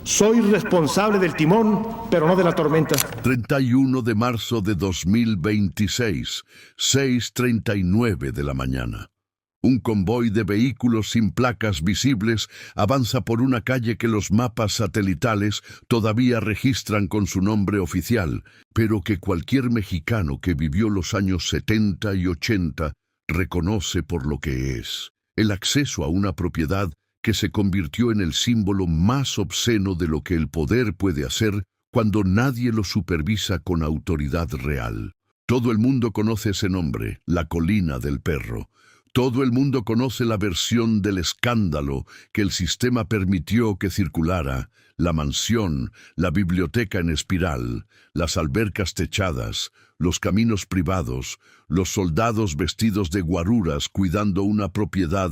Soy responsable del timón, pero no de la tormenta. 31 de marzo de 2026, 6:39 de la mañana. Un convoy de vehículos sin placas visibles avanza por una calle que los mapas satelitales todavía registran con su nombre oficial, pero que cualquier mexicano que vivió los años 70 y 80 reconoce por lo que es: el acceso a una propiedad que se convirtió en el símbolo más obsceno de lo que el poder puede hacer cuando nadie lo supervisa con autoridad real. Todo el mundo conoce ese nombre, la Colina del Perro. Todo el mundo conoce la versión del escándalo que el sistema permitió que circulara: la mansión, la biblioteca en espiral, las albercas techadas, los caminos privados, los soldados vestidos de guaruras cuidando una propiedad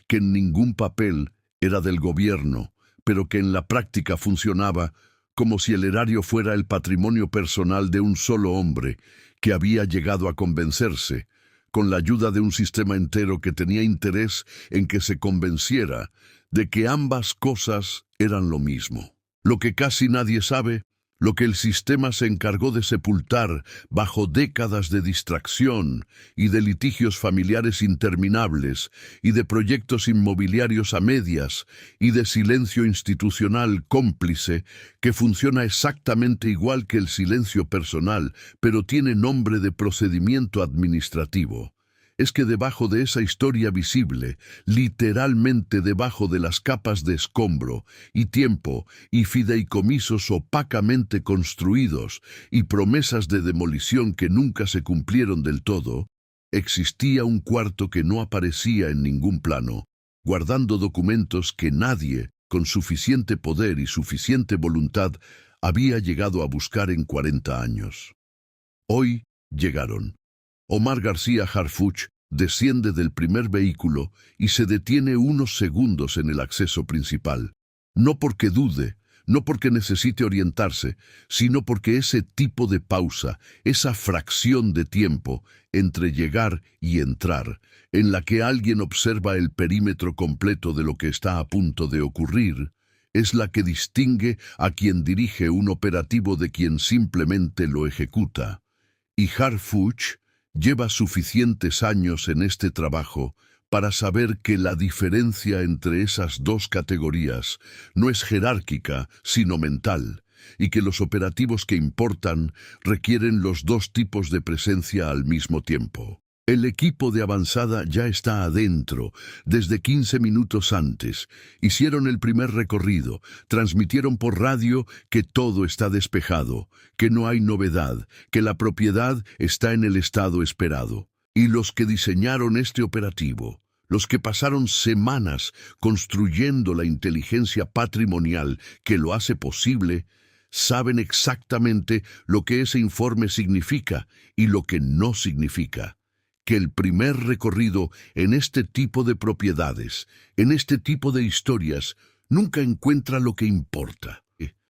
que en ningún papel era del gobierno, pero que en la práctica funcionaba como si el erario fuera el patrimonio personal de un solo hombre que había llegado a convencerse, con la ayuda de un sistema entero que tenía interés en que se convenciera de que ambas cosas eran lo mismo. Lo que casi nadie sabe, lo que el sistema se encargó de sepultar bajo décadas de distracción y de litigios familiares interminables y de proyectos inmobiliarios a medias y de silencio institucional cómplice que funciona exactamente igual que el silencio personal, pero tiene nombre de procedimiento administrativo. Es que debajo de esa historia visible, literalmente debajo de las capas de escombro y tiempo y fideicomisos opacamente construidos y promesas de demolición que nunca se cumplieron del todo, existía un cuarto que no aparecía en ningún plano, guardando documentos que nadie, con suficiente poder y suficiente voluntad, había llegado a buscar en 40 años. Hoy llegaron. Omar García Harfuch desciende del primer vehículo y se detiene unos segundos en el acceso principal. No porque dude, no porque necesite orientarse, sino porque ese tipo de pausa, esa fracción de tiempo entre llegar y entrar, en la que alguien observa el perímetro completo de lo que está a punto de ocurrir, es la que distingue a quien dirige un operativo de quien simplemente lo ejecuta. Y Harfuch lleva suficientes años en este trabajo para saber que la diferencia entre esas dos categorías no es jerárquica, sino mental, y que los operativos que importan requieren los dos tipos de presencia al mismo tiempo. El equipo de avanzada ya está adentro, desde 15 minutos antes. Hicieron el primer recorrido, transmitieron por radio que todo está despejado, que no hay novedad, que la propiedad está en el estado esperado. Y los que diseñaron este operativo, los que pasaron semanas construyendo la inteligencia patrimonial que lo hace posible, saben exactamente lo que ese informe significa y lo que no significa. Que el primer recorrido en este tipo de propiedades, en este tipo de historias, nunca encuentra lo que importa.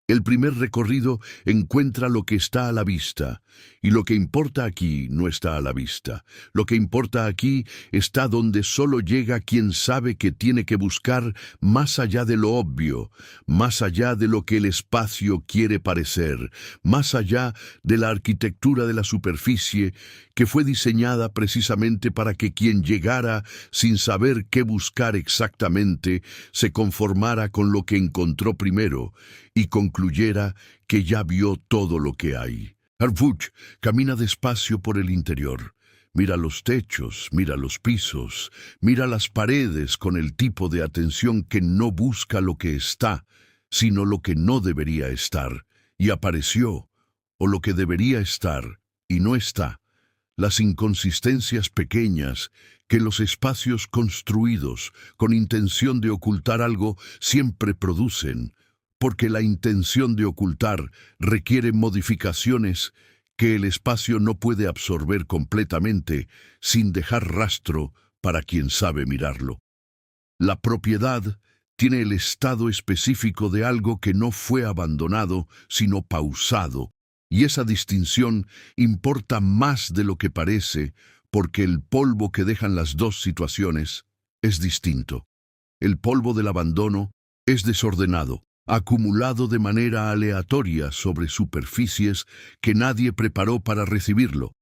El primer recorrido encuentra lo que está a la vista, y lo que importa aquí no está a la vista. Lo que importa aquí está donde solo llega quien sabe que tiene que buscar más allá de lo obvio, más allá de lo que el espacio quiere parecer, más allá de la arquitectura de la superficie que fue diseñada precisamente para que quien llegara sin saber qué buscar exactamente se conformara con lo que encontró primero y concluyera que ya vio todo lo que hay. Harfuch camina despacio por el interior. Mira los techos, mira los pisos, mira las paredes con el tipo de atención que no busca lo que está, sino lo que no debería estar, y apareció, o lo que debería estar, y no está. Las inconsistencias pequeñas que los espacios construidos con intención de ocultar algo siempre producen, porque la intención de ocultar requiere modificaciones que el espacio no puede absorber completamente sin dejar rastro para quien sabe mirarlo. La propiedad tiene el estado específico de algo que no fue abandonado, sino pausado, y esa distinción importa más de lo que parece, porque el polvo que dejan las dos situaciones es distinto. El polvo del abandono es desordenado, acumulado de manera aleatoria sobre superficies que nadie preparó para recibirlo,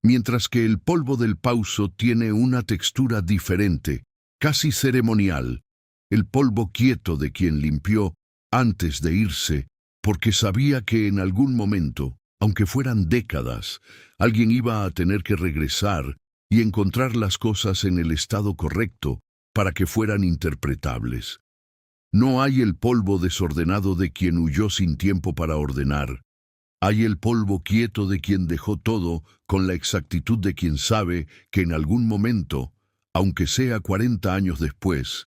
mientras que el polvo del pauso tiene una textura diferente, casi ceremonial, el polvo quieto de quien limpió antes de irse, porque sabía que en algún momento, aunque fueran décadas, alguien iba a tener que regresar y encontrar las cosas en el estado correcto para que fueran interpretables. No hay el polvo desordenado de quien huyó sin tiempo para ordenar. Hay el polvo quieto de quien dejó todo con la exactitud de quien sabe que en algún momento, aunque sea 40 años después,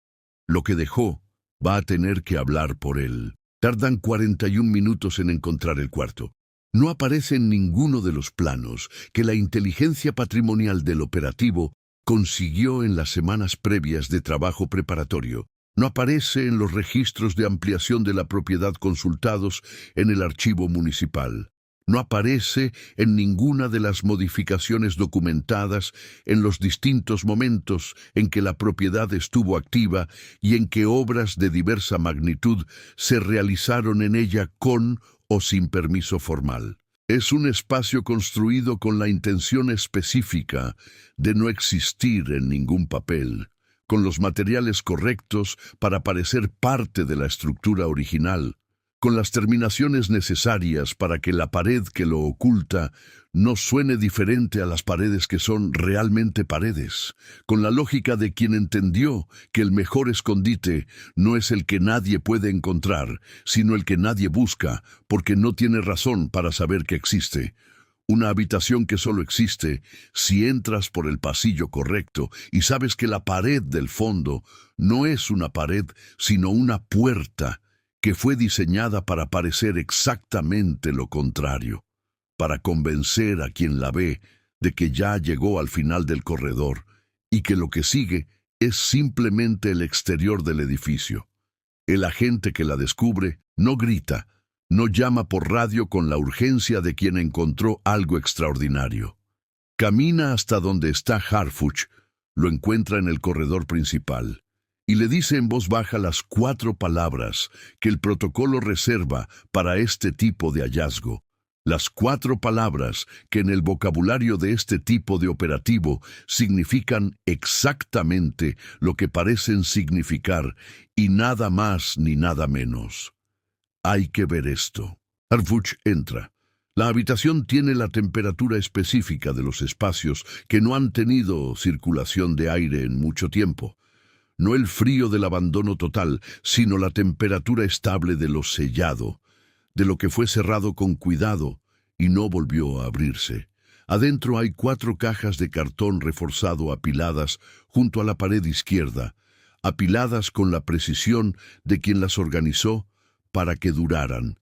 lo que dejó va a tener que hablar por él. Tardan 41 minutos en encontrar el cuarto. No aparece en ninguno de los planos que la inteligencia patrimonial del operativo consiguió en las semanas previas de trabajo preparatorio. No aparece en los registros de ampliación de la propiedad consultados en el archivo municipal. No aparece en ninguna de las modificaciones documentadas en los distintos momentos en que la propiedad estuvo activa y en que obras de diversa magnitud se realizaron en ella con o sin permiso formal. Es un espacio construido con la intención específica de no existir en ningún papel, con los materiales correctos para parecer parte de la estructura original, con las terminaciones necesarias para que la pared que lo oculta no suene diferente a las paredes que son realmente paredes, con la lógica de quien entendió que el mejor escondite no es el que nadie puede encontrar, sino el que nadie busca, porque no tiene razón para saber que existe. Una habitación que solo existe si entras por el pasillo correcto y sabes que la pared del fondo no es una pared, sino una puerta que fue diseñada para parecer exactamente lo contrario, para convencer a quien la ve de que ya llegó al final del corredor y que lo que sigue es simplemente el exterior del edificio. El agente que la descubre no grita, no llama por radio con la urgencia de quien encontró algo extraordinario. Camina hasta donde está Harfuch, lo encuentra en el corredor principal y le dice en voz baja las 4 palabras que el protocolo reserva para este tipo de hallazgo. Las 4 palabras que en el vocabulario de este tipo de operativo significan exactamente lo que parecen significar y nada más ni nada menos. Hay que ver esto. Harfuch entra. La habitación tiene la temperatura específica de los espacios que no han tenido circulación de aire en mucho tiempo. No el frío del abandono total, sino la temperatura estable de lo sellado, de lo que fue cerrado con cuidado y no volvió a abrirse. Adentro hay 4 cajas de cartón reforzado apiladas junto a la pared izquierda, apiladas con la precisión de quien las organizó para que duraran,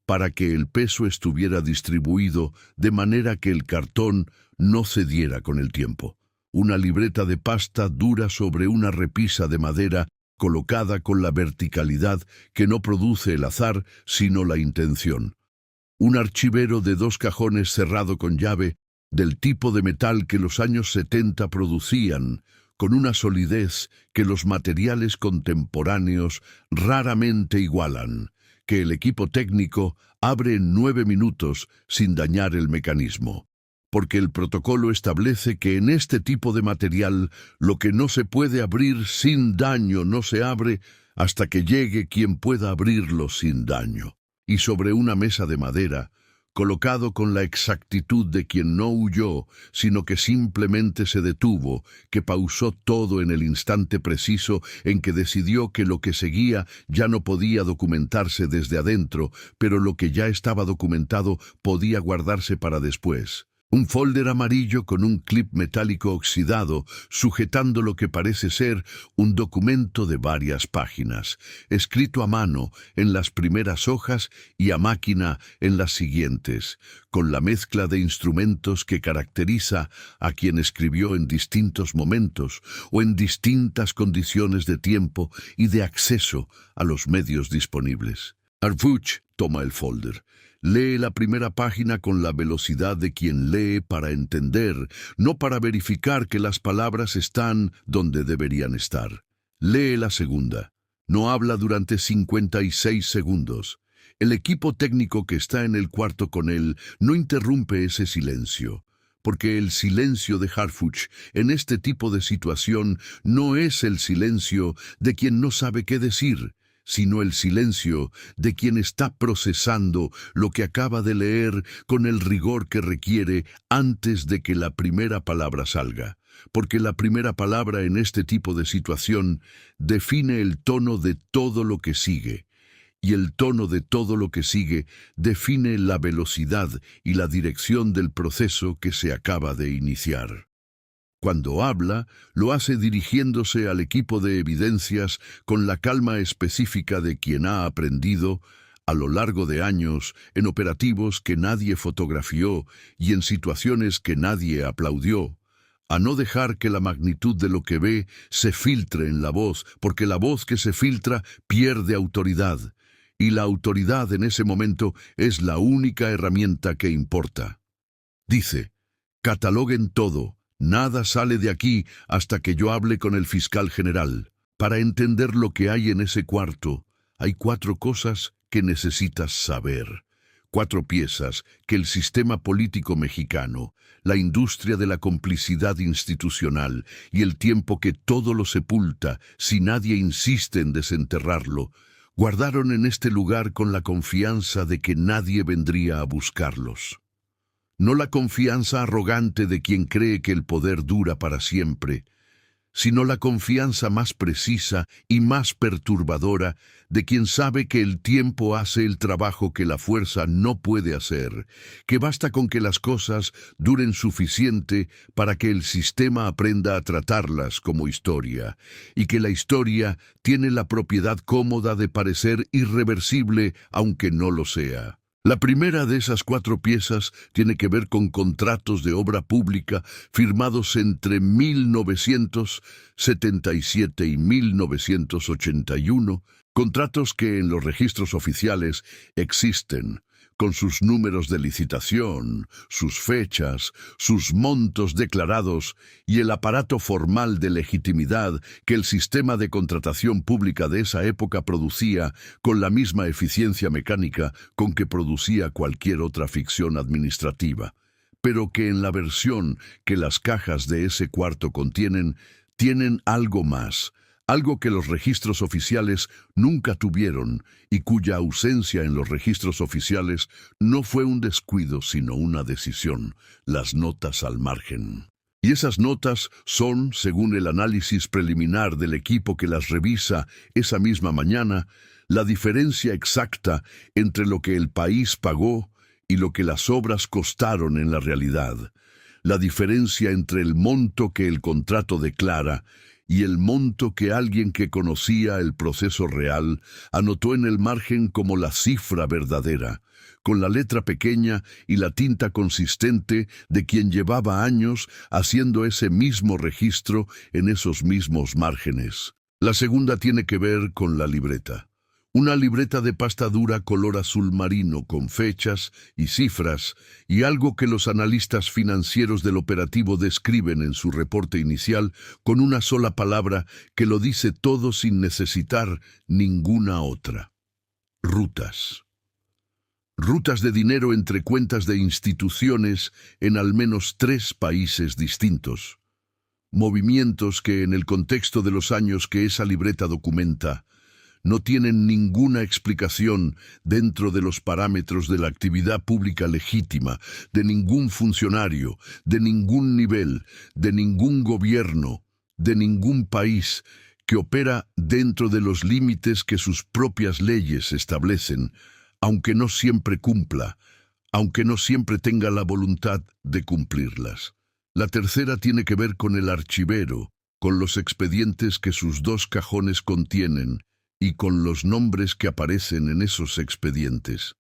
para que el peso estuviera distribuido de manera que el cartón no cediera con el tiempo. Una libreta de pasta dura sobre una repisa de madera colocada con la verticalidad que no produce el azar, sino la intención. Un archivero de 2 cajones cerrado con llave, del tipo de metal que los años 70 producían, con una solidez que los materiales contemporáneos raramente igualan, que el equipo técnico abre en 9 minutos sin dañar el mecanismo. Porque el protocolo establece que en este tipo de material lo que no se puede abrir sin daño no se abre hasta que llegue quien pueda abrirlo sin daño. Y sobre una mesa de madera, colocado con la exactitud de quien no huyó, sino que simplemente se detuvo, que pausó todo en el instante preciso en que decidió que lo que seguía ya no podía documentarse desde adentro, pero lo que ya estaba documentado podía guardarse para después. Un folder amarillo con un clip metálico oxidado sujetando lo que parece ser un documento de varias páginas, escrito a mano en las primeras hojas y a máquina en las siguientes, con la mezcla de instrumentos que caracteriza a quien escribió en distintos momentos o en distintas condiciones de tiempo y de acceso a los medios disponibles. Harfuch toma el folder. Lee la primera página con la velocidad de quien lee para entender, no para verificar que las palabras están donde deberían estar. Lee la segunda, No habla durante 56 segundos. El equipo técnico que está en el cuarto con él no interrumpe ese silencio, porque el silencio de Harfuch en este tipo de situación no es el silencio de quien no sabe qué decir, sino el silencio de quien está procesando lo que acaba de leer con el rigor que requiere antes de que la primera palabra salga. Porque la primera palabra en este tipo de situación define el tono de todo lo que sigue, y el tono de todo lo que sigue define la velocidad y la dirección del proceso que se acaba de iniciar. Cuando habla, lo hace dirigiéndose al equipo de evidencias con la calma específica de quien ha aprendido, a lo largo de años, en operativos que nadie fotografió y en situaciones que nadie aplaudió, a no dejar que la magnitud de lo que ve se filtre en la voz, porque la voz que se filtra pierde autoridad, y la autoridad en ese momento es la única herramienta que importa. Dice, cataloguen todo. Nada sale de aquí hasta que yo hable con el fiscal general. Para entender lo que hay en ese cuarto, hay 4 cosas que necesitas saber. 4 piezas que el sistema político mexicano, la industria de la complicidad institucional y el tiempo que todo lo sepulta si nadie insiste en desenterrarlo, guardaron en este lugar con la confianza de que nadie vendría a buscarlos. No la confianza arrogante de quien cree que el poder dura para siempre, sino la confianza más precisa y más perturbadora de quien sabe que el tiempo hace el trabajo que la fuerza no puede hacer, que basta con que las cosas duren suficiente para que el sistema aprenda a tratarlas como historia, y que la historia tiene la propiedad cómoda de parecer irreversible aunque no lo sea. La primera de esas 4 piezas tiene que ver con contratos de obra pública firmados entre 1977 y 1981, contratos que en los registros oficiales existen, con sus números de licitación, sus fechas, sus montos declarados y el aparato formal de legitimidad que el sistema de contratación pública de esa época producía con la misma eficiencia mecánica con que producía cualquier otra ficción administrativa, pero que en la versión que las cajas de ese cuarto contienen, tienen algo más, algo que los registros oficiales nunca tuvieron y cuya ausencia en los registros oficiales no fue un descuido sino una decisión: las notas al margen. Y esas notas son, según el análisis preliminar del equipo que las revisa esa misma mañana, la diferencia exacta entre lo que el país pagó y lo que las obras costaron en la realidad, la diferencia entre el monto que el contrato declara y el monto que alguien que conocía el proceso real anotó en el margen como la cifra verdadera, con la letra pequeña y la tinta consistente de quien llevaba años haciendo ese mismo registro en esos mismos márgenes. La segunda tiene que ver con la libreta. Una libreta de pasta dura color azul marino con fechas y cifras y algo que los analistas financieros del operativo describen en su reporte inicial con una sola palabra que lo dice todo sin necesitar ninguna otra: rutas. Rutas de dinero entre cuentas de instituciones en al menos 3 países distintos. Movimientos que en el contexto de los años que esa libreta documenta, no tienen ninguna explicación dentro de los parámetros de la actividad pública legítima, de ningún funcionario, de ningún nivel, de ningún gobierno, de ningún país que opera dentro de los límites que sus propias leyes establecen, aunque no siempre cumpla, aunque no siempre tenga la voluntad de cumplirlas. La tercera tiene que ver con el archivero, con los expedientes que sus 2 cajones contienen, y con los nombres que aparecen en esos expedientes.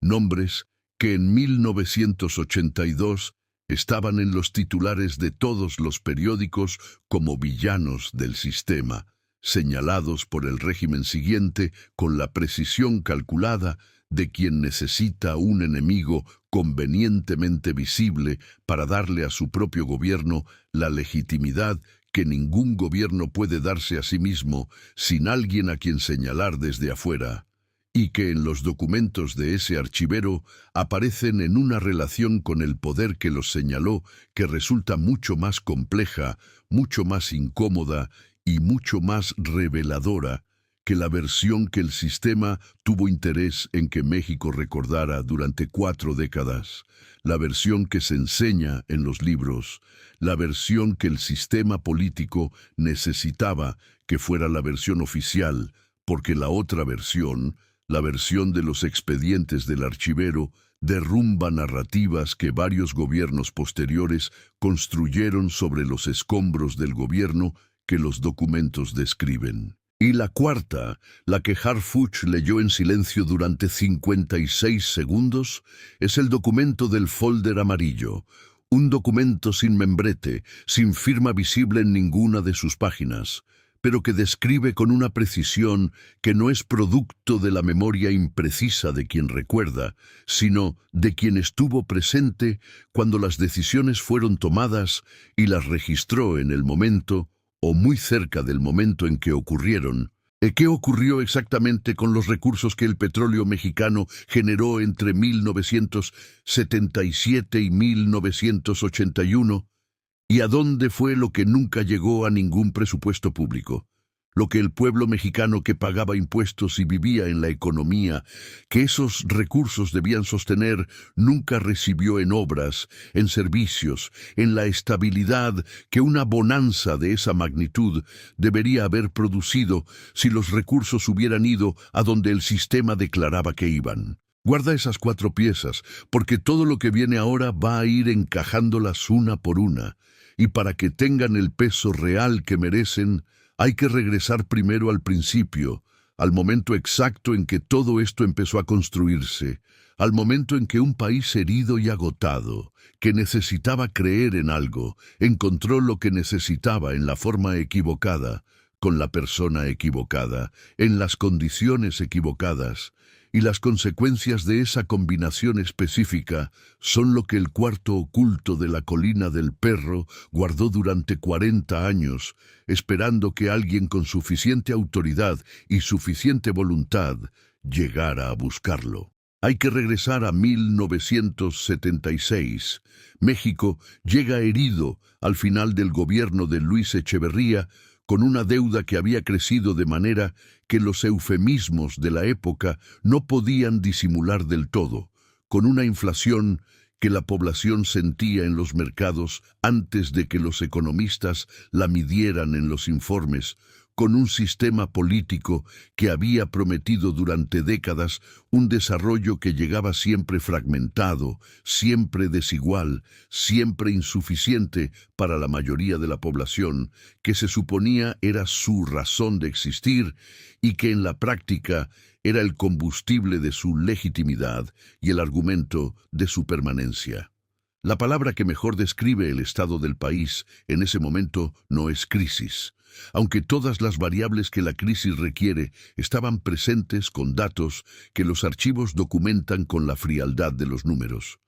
Nombres que en 1982 estaban en los titulares de todos los periódicos como villanos del sistema, señalados por el régimen siguiente con la precisión calculada de quien necesita un enemigo convenientemente visible para darle a su propio gobierno la legitimidad que ningún gobierno puede darse a sí mismo sin alguien a quien señalar desde afuera, y que en los documentos de ese archivero aparecen en una relación con el poder que los señaló que resulta mucho más compleja, mucho más incómoda y mucho más reveladora que la versión que el sistema tuvo interés en que México recordara durante 4 décadas, la versión que se enseña en los libros, la versión que el sistema político necesitaba que fuera la versión oficial, porque la otra versión, la versión de los expedientes del archivero, derrumba narrativas que varios gobiernos posteriores construyeron sobre los escombros del gobierno que los documentos describen. Y la cuarta, la que Harfuch leyó en silencio durante 56 segundos, es el documento del folder amarillo, un documento sin membrete, sin firma visible en ninguna de sus páginas, pero que describe con una precisión que no es producto de la memoria imprecisa de quien recuerda, sino de quien estuvo presente cuando las decisiones fueron tomadas y las registró en el momento o muy cerca del momento en que ocurrieron. ¿Qué ocurrió exactamente con los recursos que el petróleo mexicano generó entre 1977 y 1981? ¿Y a dónde fue lo que nunca llegó a ningún presupuesto público? Lo que el pueblo mexicano que pagaba impuestos y vivía en la economía, que esos recursos debían sostener, nunca recibió en obras, en servicios, en la estabilidad que una bonanza de esa magnitud debería haber producido si los recursos hubieran ido a donde el sistema declaraba que iban. Guarda esas 4 piezas, porque todo lo que viene ahora va a ir encajándolas una por una, y para que tengan el peso real que merecen, hay que regresar primero al principio, al momento exacto en que todo esto empezó a construirse, al momento en que un país herido y agotado, que necesitaba creer en algo, encontró lo que necesitaba en la forma equivocada, con la persona equivocada, en las condiciones equivocadas, y las consecuencias de esa combinación específica son lo que el cuarto oculto de la colina del perro guardó durante 40 años, esperando que alguien con suficiente autoridad y suficiente voluntad llegara a buscarlo. Hay que regresar a 1976. México llega herido al final del gobierno de Luis Echeverría, con una deuda que había crecido de manera que los eufemismos de la época no podían disimular del todo, con una inflación que la población sentía en los mercados antes de que los economistas la midieran en los informes, con un sistema político que había prometido durante décadas un desarrollo que llegaba siempre fragmentado, siempre desigual, siempre insuficiente para la mayoría de la población, que se suponía era su razón de existir y que en la práctica era el combustible de su legitimidad y el argumento de su permanencia. La palabra que mejor describe el estado del país en ese momento no es crisis, aunque todas las variables que la crisis requiere estaban presentes con datos que los archivos documentan con la frialdad de los números.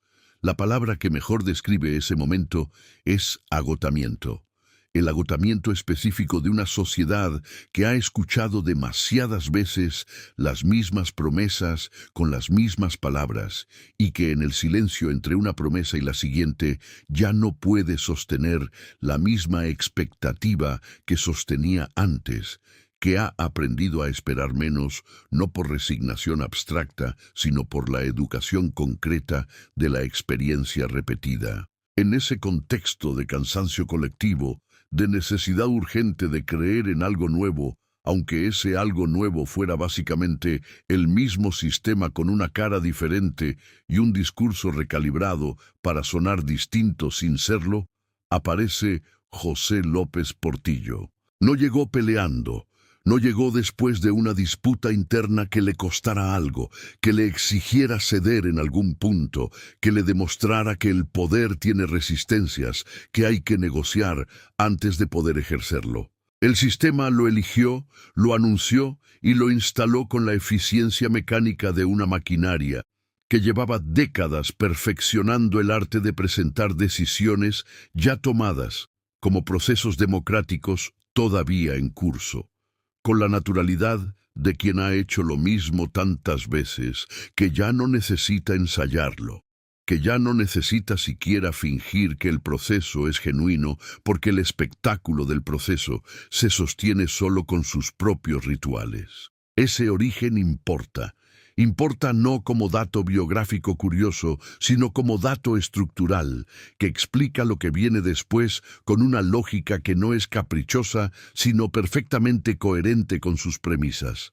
La palabra que mejor describe ese momento es agotamiento. El agotamiento específico de una sociedad que ha escuchado demasiadas veces las mismas promesas con las mismas palabras y que en el silencio entre una promesa y la siguiente ya no puede sostener la misma expectativa que sostenía antes, que ha aprendido a esperar menos, no por resignación abstracta, sino por la educación concreta de la experiencia repetida. En ese contexto de cansancio colectivo, de necesidad urgente de creer en algo nuevo, aunque ese algo nuevo fuera básicamente el mismo sistema con una cara diferente y un discurso recalibrado para sonar distinto sin serlo, aparece José López Portillo. No llegó peleando, no llegó después de una disputa interna que le costara algo, que le exigiera ceder en algún punto, que le demostrara que el poder tiene resistencias, que hay que negociar antes de poder ejercerlo. El sistema lo eligió, lo anunció y lo instaló con la eficiencia mecánica de una maquinaria que llevaba décadas perfeccionando el arte de presentar decisiones ya tomadas, como procesos democráticos todavía en curso, con la naturalidad de quien ha hecho lo mismo tantas veces, que ya no necesita ensayarlo, que ya no necesita siquiera fingir que el proceso es genuino, porque el espectáculo del proceso se sostiene solo con sus propios rituales. Ese origen importa. Importa no como dato biográfico curioso, sino como dato estructural, que explica lo que viene después con una lógica que no es caprichosa, sino perfectamente coherente con sus premisas.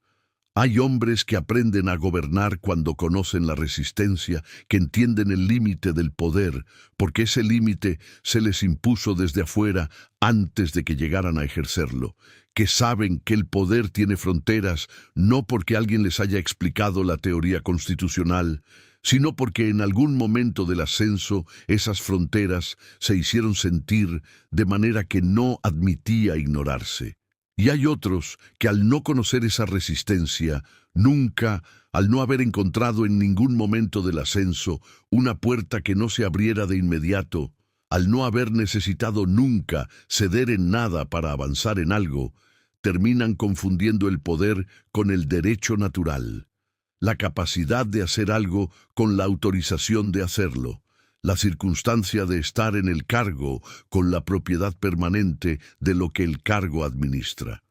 Hay hombres que aprenden a gobernar cuando conocen la resistencia, que entienden el límite del poder, porque ese límite se les impuso desde afuera antes de que llegaran a ejercerlo, que saben que el poder tiene fronteras no porque alguien les haya explicado la teoría constitucional, sino porque en algún momento del ascenso esas fronteras se hicieron sentir de manera que no admitía ignorarse. Y hay otros que al no conocer esa resistencia, nunca, al no haber encontrado en ningún momento del ascenso una puerta que no se abriera de inmediato, al no haber necesitado nunca ceder en nada para avanzar en algo, terminan confundiendo el poder con el derecho natural, la capacidad de hacer algo con la autorización de hacerlo, la circunstancia de estar en el cargo con la propiedad permanente de lo que el cargo administra.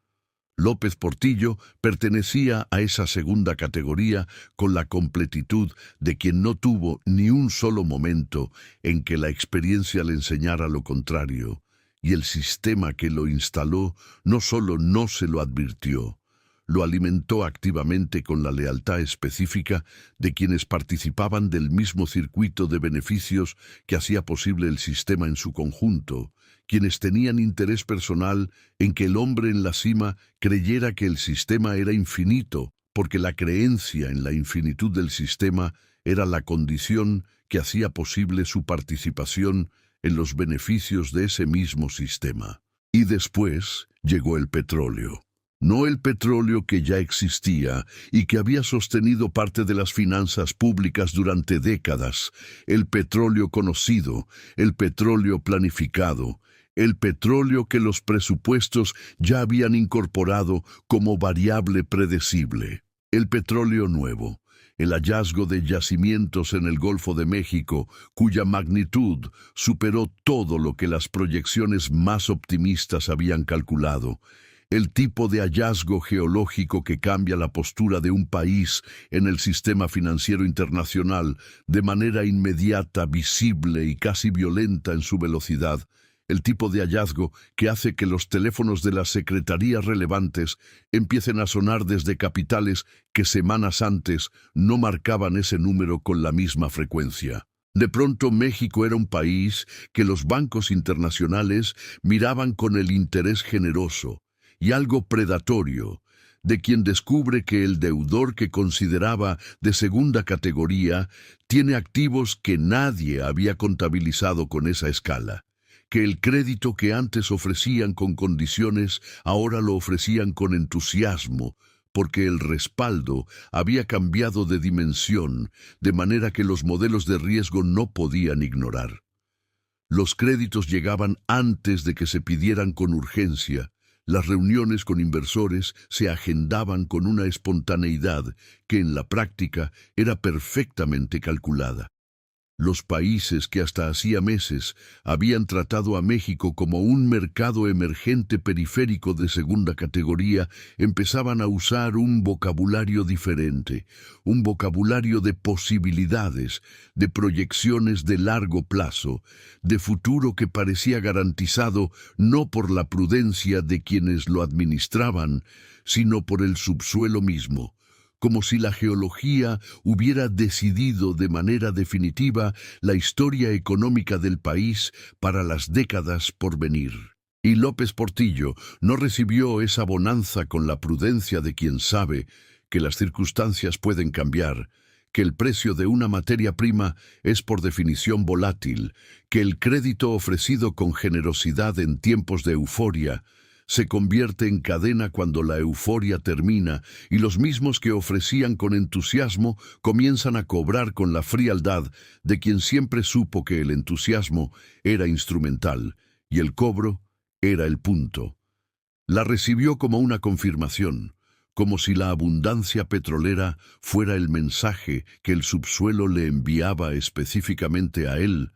López Portillo pertenecía a esa segunda categoría con la completitud de quien no tuvo ni un solo momento en que la experiencia le enseñara lo contrario, y el sistema que lo instaló no solo no se lo advirtió, lo alimentó activamente con la lealtad específica de quienes participaban del mismo circuito de beneficios que hacía posible el sistema en su conjunto, quienes tenían interés personal en que el hombre en la cima creyera que el sistema era infinito, porque la creencia en la infinitud del sistema era la condición que hacía posible su participación en los beneficios de ese mismo sistema. Y después llegó el petróleo. No el petróleo que ya existía y que había sostenido parte de las finanzas públicas durante décadas, el petróleo conocido, el petróleo planificado, el petróleo que los presupuestos ya habían incorporado como variable predecible, el petróleo nuevo, el hallazgo de yacimientos en el Golfo de México, cuya magnitud superó todo lo que las proyecciones más optimistas habían calculado, el tipo de hallazgo geológico que cambia la postura de un país en el sistema financiero internacional de manera inmediata, visible y casi violenta en su velocidad, el tipo de hallazgo que hace que los teléfonos de las secretarías relevantes empiecen a sonar desde capitales que semanas antes no marcaban ese número con la misma frecuencia. De pronto México era un país que los bancos internacionales miraban con el interés generoso y algo predatorio, de quien descubre que el deudor que consideraba de segunda categoría tiene activos que nadie había contabilizado con esa escala, que el crédito que antes ofrecían con condiciones ahora lo ofrecían con entusiasmo, porque el respaldo había cambiado de dimensión, de manera que los modelos de riesgo no podían ignorar. Los créditos llegaban antes de que se pidieran con urgencia. Las reuniones con inversores se agendaban con una espontaneidad que en la práctica era perfectamente calculada. Los países que hasta hacía meses habían tratado a México como un mercado emergente periférico de segunda categoría empezaban a usar un vocabulario diferente, un vocabulario de posibilidades, de proyecciones de largo plazo, de futuro que parecía garantizado no por la prudencia de quienes lo administraban, sino por el subsuelo mismo, como si la geología hubiera decidido de manera definitiva la historia económica del país para las décadas por venir. Y López Portillo no recibió esa bonanza con la prudencia de quien sabe que las circunstancias pueden cambiar, que el precio de una materia prima es por definición volátil, que el crédito ofrecido con generosidad en tiempos de euforia se convierte en cadena cuando la euforia termina y los mismos que ofrecían con entusiasmo comienzan a cobrar con la frialdad de quien siempre supo que el entusiasmo era instrumental y el cobro era el punto. La recibió como una confirmación, como si la abundancia petrolera fuera el mensaje que el subsuelo le enviaba específicamente a él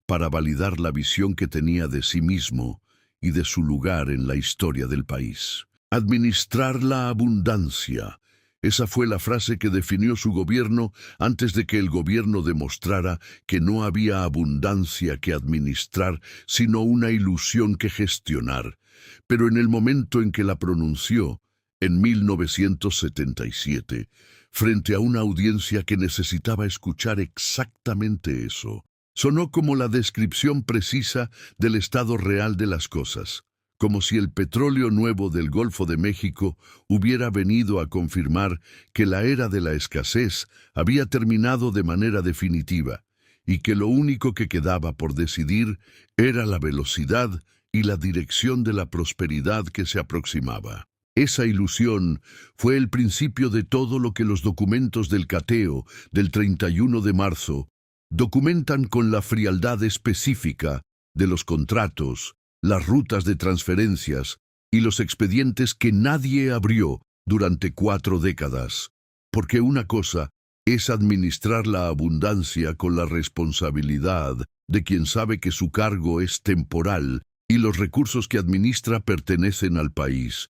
para validar la visión que tenía de sí mismo y de su lugar en la historia del país. Administrar la abundancia. Esa fue la frase que definió su gobierno antes de que el gobierno demostrara que no había abundancia que administrar, sino una ilusión que gestionar. Pero en el momento en que la pronunció, en 1977, frente a una audiencia que necesitaba escuchar exactamente eso, sonó como la descripción precisa del estado real de las cosas, como si el petróleo nuevo del Golfo de México hubiera venido a confirmar que la era de la escasez había terminado de manera definitiva y que lo único que quedaba por decidir era la velocidad y la dirección de la prosperidad que se aproximaba. Esa ilusión fue el principio de todo lo que los documentos del cateo del 31 de marzo documentan con la frialdad específica de los contratos, las rutas de transferencias y los expedientes que nadie abrió durante 4 décadas. Porque una cosa es administrar la abundancia con la responsabilidad de quien sabe que su cargo es temporal y los recursos que administra pertenecen al país.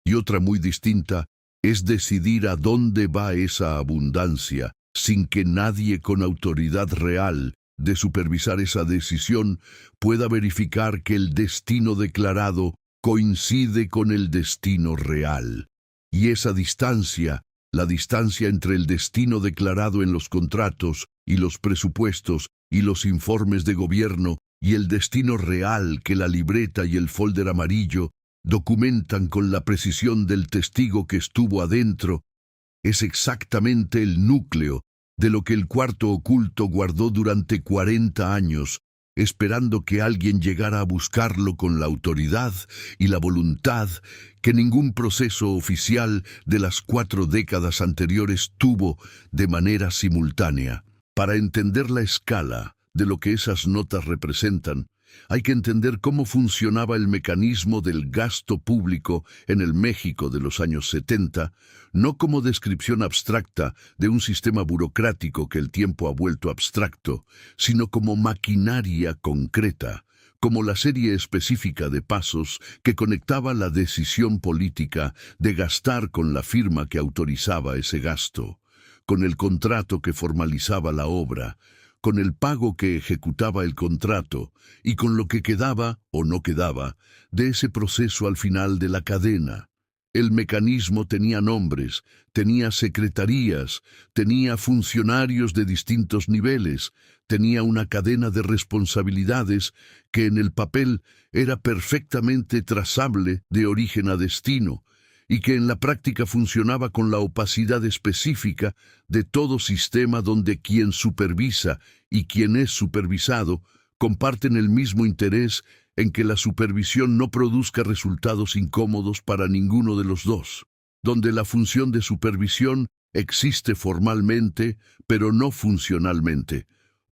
Y otra muy distinta es decidir a dónde va esa abundancia sin que nadie con autoridad real de supervisar esa decisión pueda verificar que el destino declarado coincide con el destino real. Y esa distancia, la distancia entre el destino declarado en los contratos y los presupuestos y los informes de gobierno y el destino real que la libreta y el folder amarillo documentan con la precisión del testigo que estuvo adentro, es exactamente el núcleo de lo que el cuarto oculto guardó durante 40 años, esperando que alguien llegara a buscarlo con la autoridad y la voluntad que ningún proceso oficial de las 4 décadas anteriores tuvo de manera simultánea. Para entender la escala de lo que esas notas representan, hay que entender cómo funcionaba el mecanismo del gasto público en el México de los años 70, no como descripción abstracta de un sistema burocrático que el tiempo ha vuelto abstracto, sino como maquinaria concreta, como la serie específica de pasos que conectaba la decisión política de gastar con la firma que autorizaba ese gasto, con el contrato que formalizaba la obra, con el pago que ejecutaba el contrato y con lo que quedaba o no quedaba de ese proceso al final de la cadena. El mecanismo tenía nombres, tenía secretarías, tenía funcionarios de distintos niveles, tenía una cadena de responsabilidades que en el papel era perfectamente trazable de origen a destino, y que en la práctica funcionaba con la opacidad específica de todo sistema donde quien supervisa y quien es supervisado comparten el mismo interés en que la supervisión no produzca resultados incómodos para ninguno de los dos, donde la función de supervisión existe formalmente, pero no funcionalmente,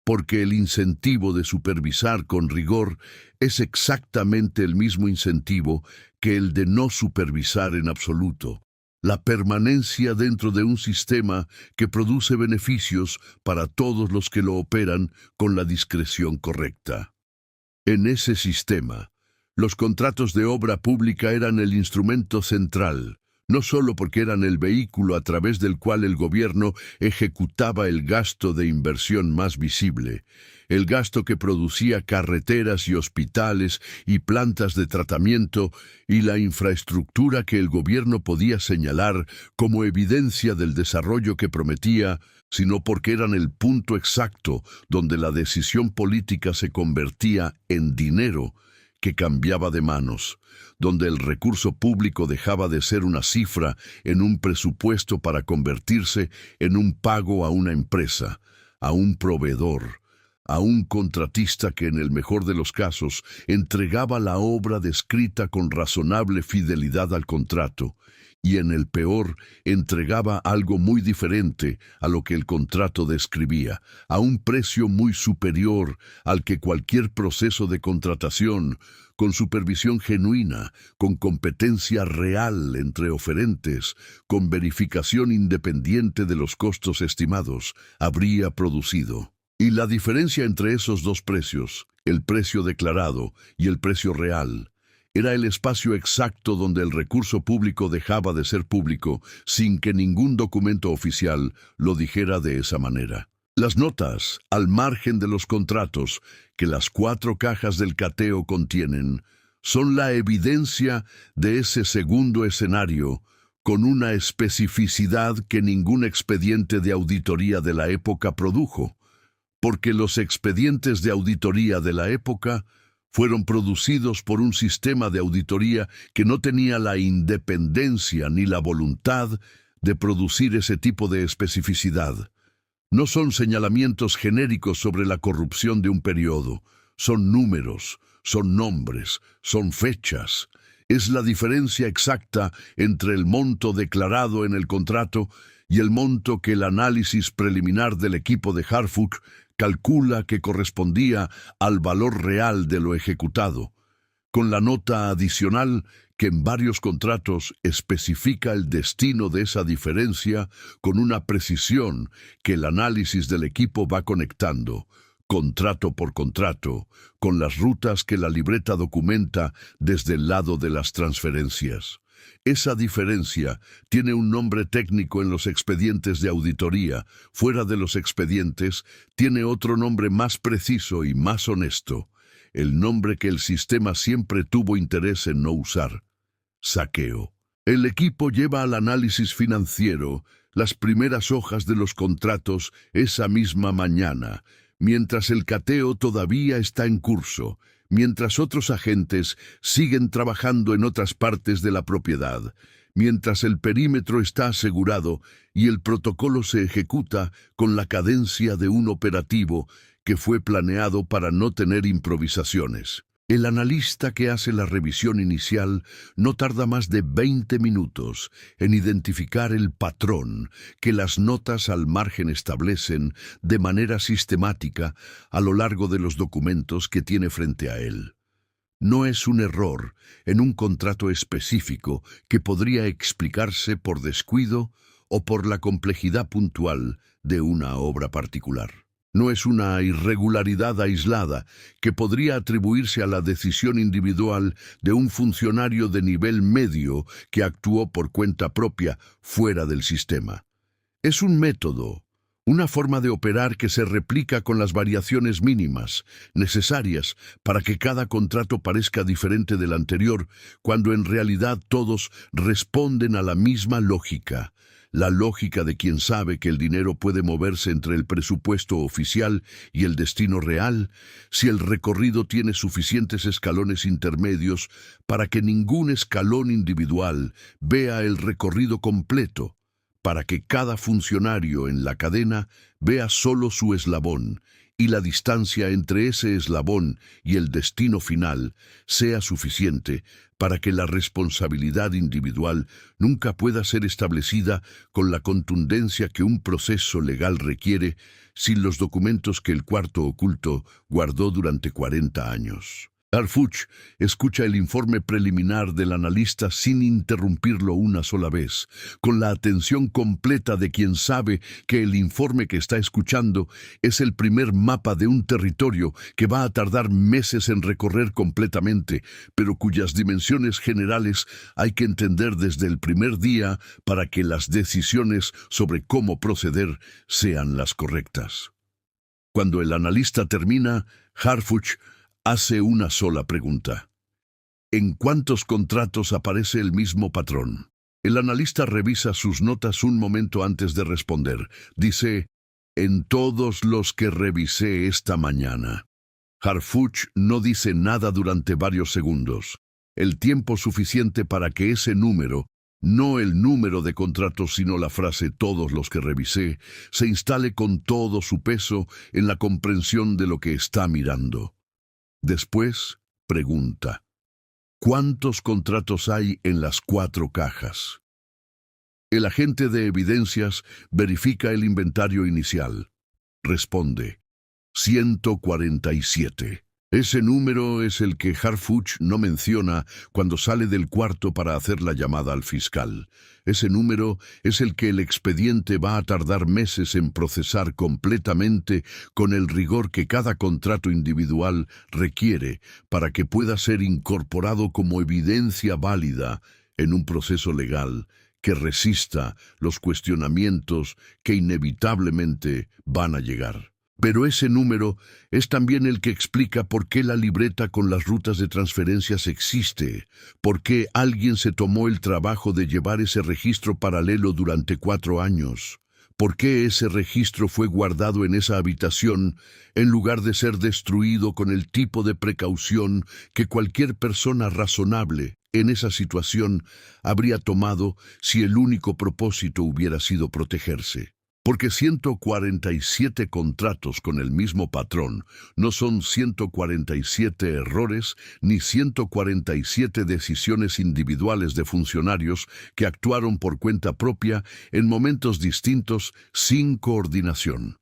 porque el incentivo de supervisar con rigor es exactamente el mismo incentivo que el de no supervisar en absoluto. La permanencia dentro de un sistema que produce beneficios para todos los que lo operan con la discreción correcta. En ese sistema, los contratos de obra pública eran el instrumento central, no solo porque eran el vehículo a través del cual el gobierno ejecutaba el gasto de inversión más visible, el gasto que producía carreteras y hospitales y plantas de tratamiento y la infraestructura que el gobierno podía señalar como evidencia del desarrollo que prometía, sino porque eran el punto exacto donde la decisión política se convertía en dinero que cambiaba de manos, donde el recurso público dejaba de ser una cifra en un presupuesto para convertirse en un pago a una empresa, a un proveedor, a un contratista que en el mejor de los casos entregaba la obra descrita con razonable fidelidad al contrato, y en el peor entregaba algo muy diferente a lo que el contrato describía, a un precio muy superior al que cualquier proceso de contratación, con supervisión genuina, con competencia real entre oferentes, con verificación independiente de los costos estimados, habría producido. Y la diferencia entre esos dos precios, el precio declarado y el precio real, era el espacio exacto donde el recurso público dejaba de ser público sin que ningún documento oficial lo dijera de esa manera. Las notas, al margen de los contratos, que las 4 cajas del cateo contienen, son la evidencia de ese segundo escenario, con una especificidad que ningún expediente de auditoría de la época produjo, porque los expedientes de auditoría de la época fueron producidos por un sistema de auditoría que no tenía la independencia ni la voluntad de producir ese tipo de especificidad. No son señalamientos genéricos sobre la corrupción de un periodo, son números, son nombres, son fechas. Es la diferencia exacta entre el monto declarado en el contrato y el monto que el análisis preliminar del equipo de Harfuch calcula que correspondía al valor real de lo ejecutado, con la nota adicional que en varios contratos especifica el destino de esa diferencia con una precisión que el análisis del equipo va conectando, contrato por contrato, con las rutas que la libreta documenta desde el lado de las transferencias. Esa diferencia tiene un nombre técnico en los expedientes de auditoría. Fuera de los expedientes, tiene otro nombre más preciso y más honesto, el nombre que el sistema siempre tuvo interés en no usar: saqueo. El equipo lleva al análisis financiero las primeras hojas de los contratos esa misma mañana, mientras el cateo todavía está en curso, mientras otros agentes siguen trabajando en otras partes de la propiedad, mientras el perímetro está asegurado y el protocolo se ejecuta con la cadencia de un operativo que fue planeado para no tener improvisaciones. El analista que hace la revisión inicial no tarda más de 20 minutos en identificar el patrón que las notas al margen establecen de manera sistemática a lo largo de los documentos que tiene frente a él. No es un error en un contrato específico que podría explicarse por descuido o por la complejidad puntual de una obra particular. No es una irregularidad aislada que podría atribuirse a la decisión individual de un funcionario de nivel medio que actuó por cuenta propia fuera del sistema. Es un método, una forma de operar que se replica con las variaciones mínimas necesarias para que cada contrato parezca diferente del anterior, cuando en realidad todos responden a la misma lógica. La lógica de quien sabe que el dinero puede moverse entre el presupuesto oficial y el destino real, si el recorrido tiene suficientes escalones intermedios para que ningún escalón individual vea el recorrido completo, para que cada funcionario en la cadena vea solo su eslabón y la distancia entre ese eslabón y el destino final sea suficiente para que la responsabilidad individual nunca pueda ser establecida con la contundencia que un proceso legal requiere sin los documentos que el cuarto oculto guardó durante 40 años. Harfuch escucha el informe preliminar del analista sin interrumpirlo una sola vez, con la atención completa de quien sabe que el informe que está escuchando es el primer mapa de un territorio que va a tardar meses en recorrer completamente, pero cuyas dimensiones generales hay que entender desde el primer día para que las decisiones sobre cómo proceder sean las correctas. Cuando el analista termina, Harfuch hace una sola pregunta: ¿en cuántos contratos aparece el mismo patrón? El analista revisa sus notas un momento antes de responder. Dice: en todos los que revisé esta mañana. Harfuch no dice nada durante varios segundos, el tiempo suficiente para que ese número, no el número de contratos sino la frase «todos los que revisé», se instale con todo su peso en la comprensión de lo que está mirando. Después, pregunta: ¿cuántos contratos hay en las 4 cajas? El agente de evidencias verifica el inventario inicial. Responde: 147. Ese número es el que Harfuch no menciona cuando sale del cuarto para hacer la llamada al fiscal. Ese número es el que el expediente va a tardar meses en procesar completamente con el rigor que cada contrato individual requiere para que pueda ser incorporado como evidencia válida en un proceso legal que resista los cuestionamientos que inevitablemente van a llegar. Pero ese número es también el que explica por qué la libreta con las rutas de transferencias existe, por qué alguien se tomó el trabajo de llevar ese registro paralelo durante 4 años, por qué ese registro fue guardado en esa habitación en lugar de ser destruido con el tipo de precaución que cualquier persona razonable en esa situación habría tomado si el único propósito hubiera sido protegerse. Porque 147 contratos con el mismo patrón no son 147 errores ni 147 decisiones individuales de funcionarios que actuaron por cuenta propia en momentos distintos sin coordinación.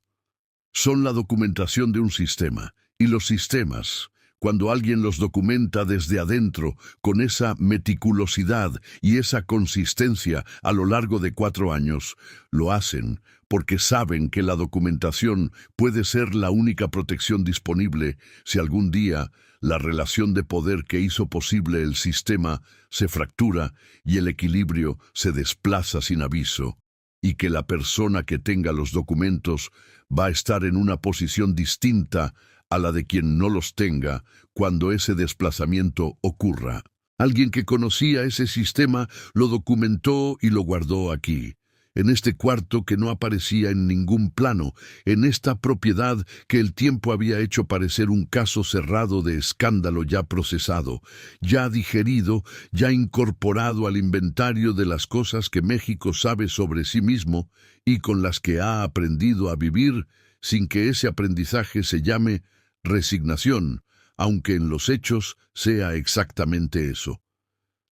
Son la documentación de un sistema, y los sistemas, cuando alguien los documenta desde adentro con esa meticulosidad y esa consistencia a lo largo de 4 años, lo hacen porque saben que la documentación puede ser la única protección disponible si algún día la relación de poder que hizo posible el sistema se fractura y el equilibrio se desplaza sin aviso, y que la persona que tenga los documentos va a estar en una posición distinta a la de quien no los tenga cuando ese desplazamiento ocurra. Alguien que conocía ese sistema lo documentó y lo guardó aquí, en este cuarto que no aparecía en ningún plano, en esta propiedad que el tiempo había hecho parecer un caso cerrado de escándalo ya procesado, ya digerido, ya incorporado al inventario de las cosas que México sabe sobre sí mismo y con las que ha aprendido a vivir sin que ese aprendizaje se llame resignación, aunque en los hechos sea exactamente eso.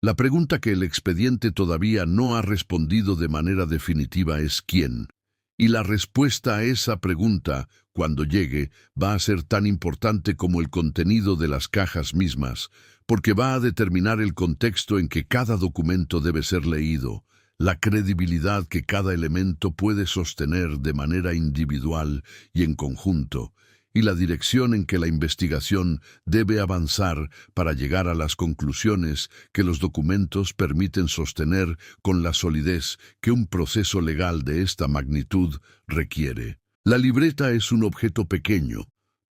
La pregunta que el expediente todavía no ha respondido de manera definitiva es ¿quién? Y la respuesta a esa pregunta, cuando llegue, va a ser tan importante como el contenido de las cajas mismas, porque va a determinar el contexto en que cada documento debe ser leído, la credibilidad que cada elemento puede sostener de manera individual y en conjunto, y la dirección en que la investigación debe avanzar para llegar a las conclusiones que los documentos permiten sostener con la solidez que un proceso legal de esta magnitud requiere. La libreta es un objeto pequeño,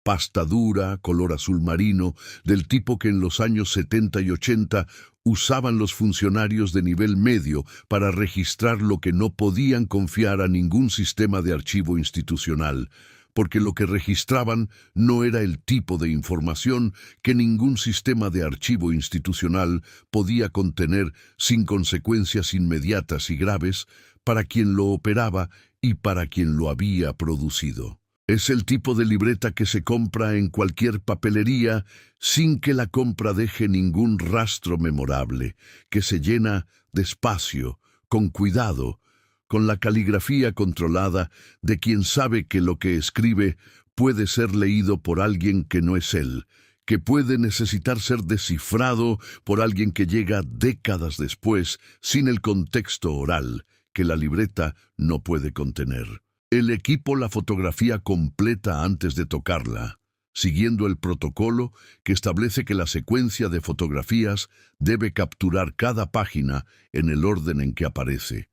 pasta dura, color azul marino, del tipo que en los años 70 y 80 usaban los funcionarios de nivel medio para registrar lo que no podían confiar a ningún sistema de archivo institucional, porque lo que registraban no era el tipo de información que ningún sistema de archivo institucional podía contener sin consecuencias inmediatas y graves para quien lo operaba y para quien lo había producido. Es el tipo de libreta que se compra en cualquier papelería sin que la compra deje ningún rastro memorable, que se llena despacio, con cuidado, con la caligrafía controlada de quien sabe que lo que escribe puede ser leído por alguien que no es él, que puede necesitar ser descifrado por alguien que llega décadas después sin el contexto oral que la libreta no puede contener. El equipo la fotografía completa antes de tocarla, siguiendo el protocolo que establece que la secuencia de fotografías debe capturar cada página en el orden en que aparece,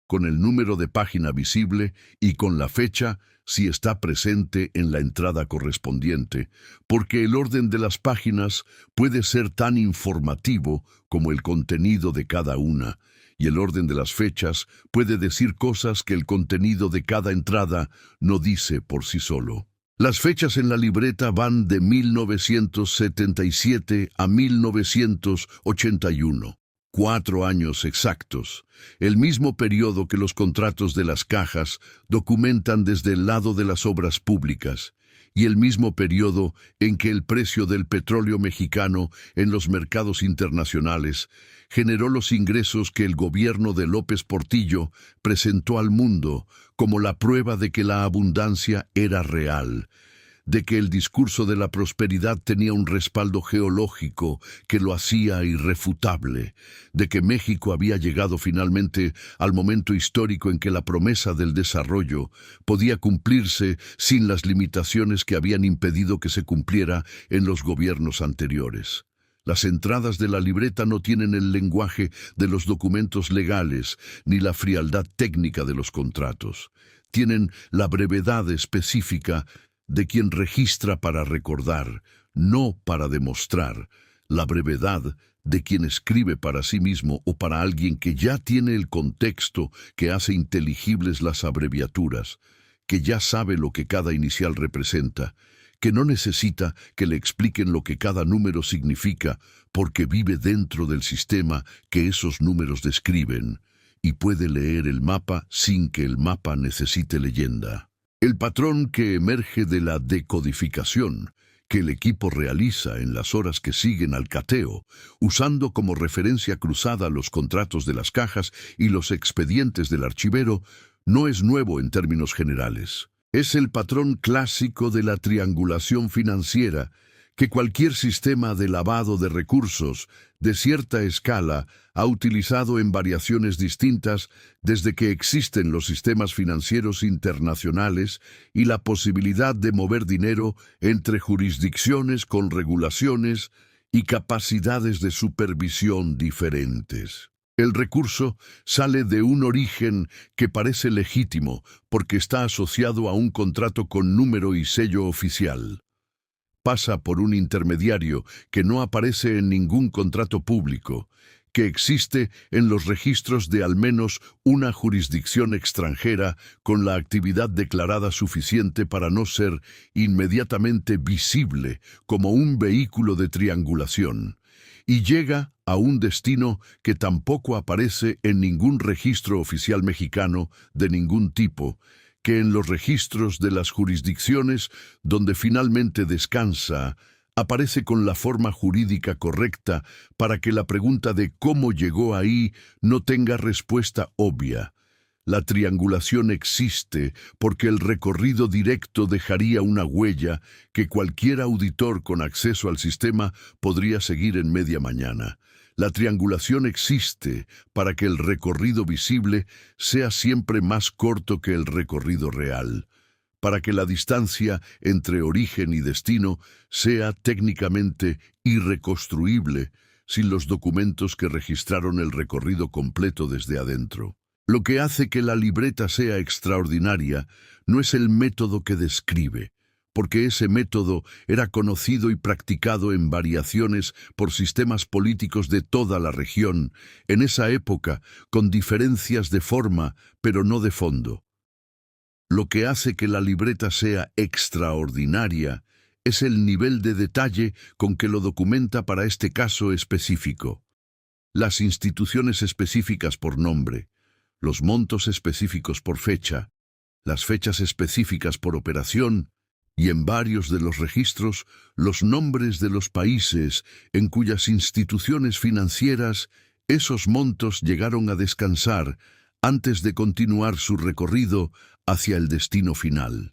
con el número de página visible y con la fecha si está presente en la entrada correspondiente, porque el orden de las páginas puede ser tan informativo como el contenido de cada una, y el orden de las fechas puede decir cosas que el contenido de cada entrada no dice por sí solo. Las fechas en la libreta van de 1977 a 1981. 4 años exactos, el mismo periodo que los contratos de las cajas documentan desde el lado de las obras públicas, y el mismo periodo en que el precio del petróleo mexicano en los mercados internacionales generó los ingresos que el gobierno de López Portillo presentó al mundo como la prueba de que la abundancia era real, de que el discurso de la prosperidad tenía un respaldo geológico que lo hacía irrefutable, de que México había llegado finalmente al momento histórico en que la promesa del desarrollo podía cumplirse sin las limitaciones que habían impedido que se cumpliera en los gobiernos anteriores. Las entradas de la libreta no tienen el lenguaje de los documentos legales ni la frialdad técnica de los contratos. Tienen la brevedad específica de quien registra para recordar, no para demostrar, la brevedad de quien escribe para sí mismo o para alguien que ya tiene el contexto que hace inteligibles las abreviaturas, que ya sabe lo que cada inicial representa, que no necesita que le expliquen lo que cada número significa porque vive dentro del sistema que esos números describen y puede leer el mapa sin que el mapa necesite leyenda. El patrón que emerge de la decodificación que el equipo realiza en las horas que siguen al cateo, usando como referencia cruzada los contratos de las cajas y los expedientes del archivero, no es nuevo en términos generales. Es el patrón clásico de la triangulación financiera que cualquier sistema de lavado de recursos de cierta escala ha utilizado en variaciones distintas desde que existen los sistemas financieros internacionales y la posibilidad de mover dinero entre jurisdicciones con regulaciones y capacidades de supervisión diferentes. El recurso sale de un origen que parece legítimo porque está asociado a un contrato con número y sello oficial. Pasa por un intermediario que no aparece en ningún contrato público, que existe en los registros de al menos una jurisdicción extranjera con la actividad declarada suficiente para no ser inmediatamente visible como un vehículo de triangulación, y llega a un destino que tampoco aparece en ningún registro oficial mexicano de ningún tipo, que en los registros de las jurisdicciones donde finalmente descansa, aparece con la forma jurídica correcta para que la pregunta de cómo llegó ahí no tenga respuesta obvia. La triangulación existe porque el recorrido directo dejaría una huella que cualquier auditor con acceso al sistema podría seguir en media mañana. La triangulación existe para que el recorrido visible sea siempre más corto que el recorrido real, para que la distancia entre origen y destino sea técnicamente irreconstruible sin los documentos que registraron el recorrido completo desde adentro. Lo que hace que la libreta sea extraordinaria no es el método que describe, porque ese método era conocido y practicado en variaciones por sistemas políticos de toda la región, en esa época, con diferencias de forma, pero no de fondo. Lo que hace que la libreta sea extraordinaria es el nivel de detalle con que lo documenta para este caso específico. Las instituciones específicas por nombre, los montos específicos por fecha, las fechas específicas por operación, y en varios de los registros los nombres de los países en cuyas instituciones financieras esos montos llegaron a descansar antes de continuar su recorrido hacia el destino final,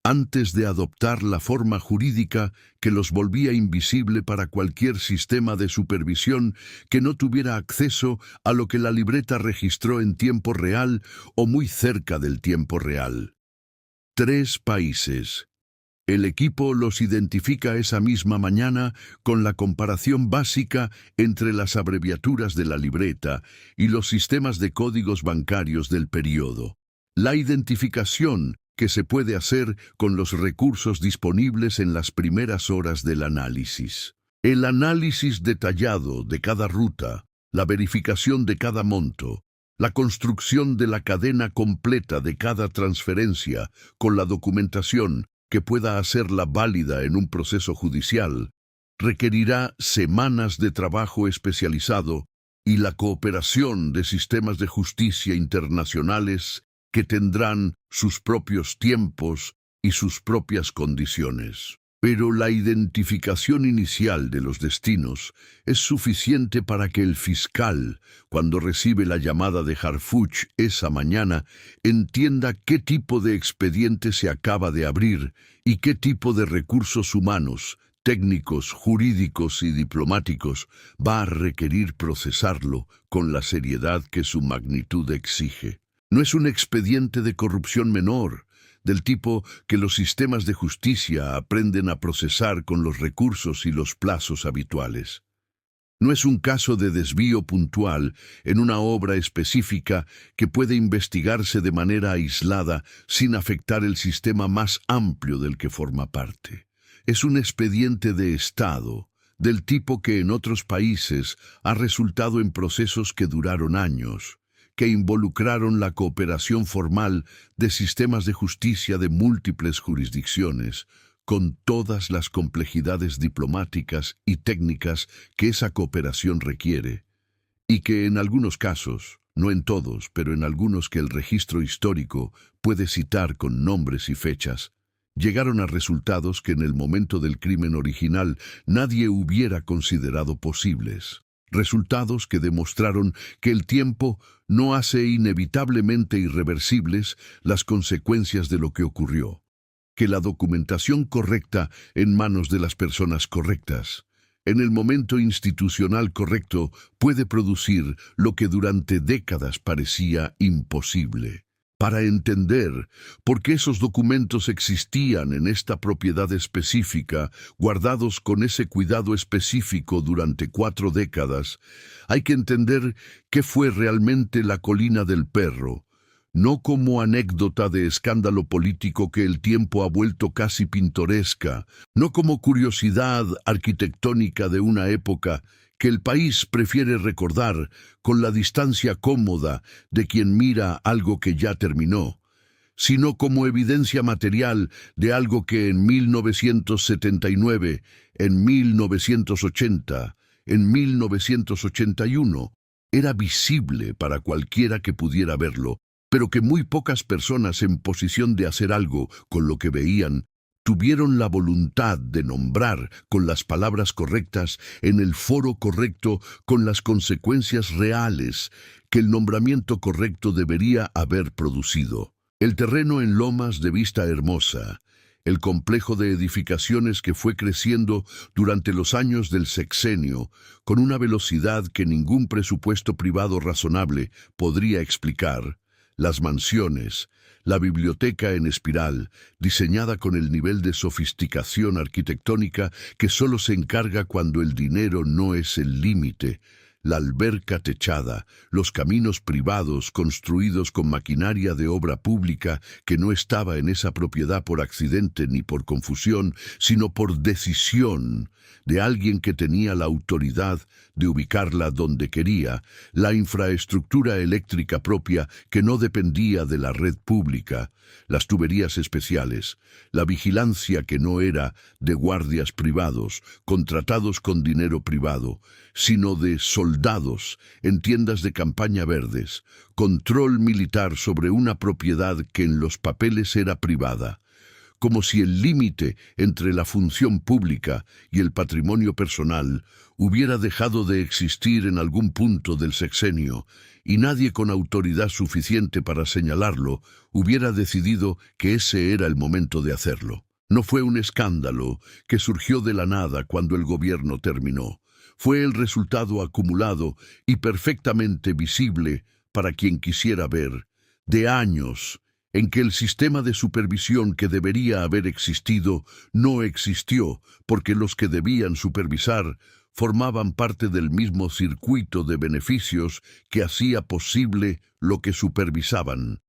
antes de adoptar la forma jurídica que los volvía invisible para cualquier sistema de supervisión que no tuviera acceso a lo que la libreta registró en tiempo real o muy cerca del tiempo real. 3 países. El equipo los identifica esa misma mañana con la comparación básica entre las abreviaturas de la libreta y los sistemas de códigos bancarios del periodo. La identificación que se puede hacer con los recursos disponibles en las primeras horas del análisis. El análisis detallado de cada ruta, la verificación de cada monto, la construcción de la cadena completa de cada transferencia con la documentación que pueda hacerla válida en un proceso judicial, requerirá semanas de trabajo especializado y la cooperación de sistemas de justicia internacionales que tendrán sus propios tiempos y sus propias condiciones. Pero la identificación inicial de los destinos es suficiente para que el fiscal, cuando recibe la llamada de Harfuch esa mañana, entienda qué tipo de expediente se acaba de abrir y qué tipo de recursos humanos, técnicos, jurídicos y diplomáticos va a requerir procesarlo con la seriedad que su magnitud exige. No es un expediente de corrupción menor, del tipo que los sistemas de justicia aprenden a procesar con los recursos y los plazos habituales. No es un caso de desvío puntual en una obra específica que puede investigarse de manera aislada sin afectar el sistema más amplio del que forma parte. Es un expediente de Estado, del tipo que en otros países ha resultado en procesos que duraron años, que involucraron la cooperación formal de sistemas de justicia de múltiples jurisdicciones, con todas las complejidades diplomáticas y técnicas que esa cooperación requiere, y que en algunos casos, no en todos, pero en algunos que el registro histórico puede citar con nombres y fechas, llegaron a resultados que en el momento del crimen original nadie hubiera considerado posibles. Resultados que demostraron que el tiempo no hace inevitablemente irreversibles las consecuencias de lo que ocurrió, que la documentación correcta en manos de las personas correctas, en el momento institucional correcto, puede producir lo que durante décadas parecía imposible. Para entender por qué esos documentos existían en esta propiedad específica, guardados con ese cuidado específico durante 4 décadas, hay que entender qué fue realmente la Colina del Perro, no como anécdota de escándalo político que el tiempo ha vuelto casi pintoresca, no como curiosidad arquitectónica de una época que el país prefiere recordar con la distancia cómoda de quien mira algo que ya terminó, sino como evidencia material de algo que en 1979, en 1980, en 1981, era visible para cualquiera que pudiera verlo, pero que muy pocas personas en posición de hacer algo con lo que veían tuvieron la voluntad de nombrar con las palabras correctas, en el foro correcto, con las consecuencias reales que el nombramiento correcto debería haber producido. El terreno en Lomas de Vista Hermosa, el complejo de edificaciones que fue creciendo durante los años del sexenio, con una velocidad que ningún presupuesto privado razonable podría explicar, las mansiones, la biblioteca en espiral, diseñada con el nivel de sofisticación arquitectónica que solo se encarga cuando el dinero no es el límite, la alberca techada, los caminos privados construidos con maquinaria de obra pública que no estaba en esa propiedad por accidente ni por confusión, sino por decisión de alguien que tenía la autoridad de ubicarla donde quería, la infraestructura eléctrica propia que no dependía de la red pública, las tuberías especiales, la vigilancia que no era de guardias privados, contratados con dinero privado, sino de soldados en tiendas de campaña verdes, control militar sobre una propiedad que en los papeles era privada, como si el límite entre la función pública y el patrimonio personal hubiera dejado de existir en algún punto del sexenio, y nadie con autoridad suficiente para señalarlo hubiera decidido que ese era el momento de hacerlo. No fue un escándalo que surgió de la nada cuando el gobierno terminó. Fue el resultado acumulado y perfectamente visible para quien quisiera ver, de años en que el sistema de supervisión que debería haber existido no existió porque los que debían supervisar formaban parte del mismo circuito de beneficios que hacía posible lo que supervisaban.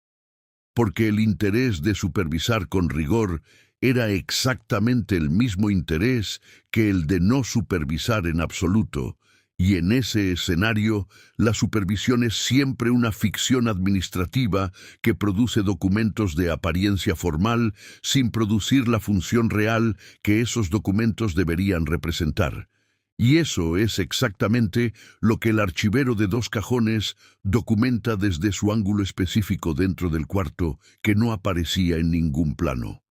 Porque el interés de supervisar con rigor era exactamente el mismo interés que el de no supervisar en absoluto, y en ese escenario la supervisión es siempre una ficción administrativa que produce documentos de apariencia formal sin producir la función real que esos documentos deberían representar. Y eso es exactamente lo que el archivero de 2 cajones documenta desde su ángulo específico dentro del cuarto que no aparecía en ningún plano.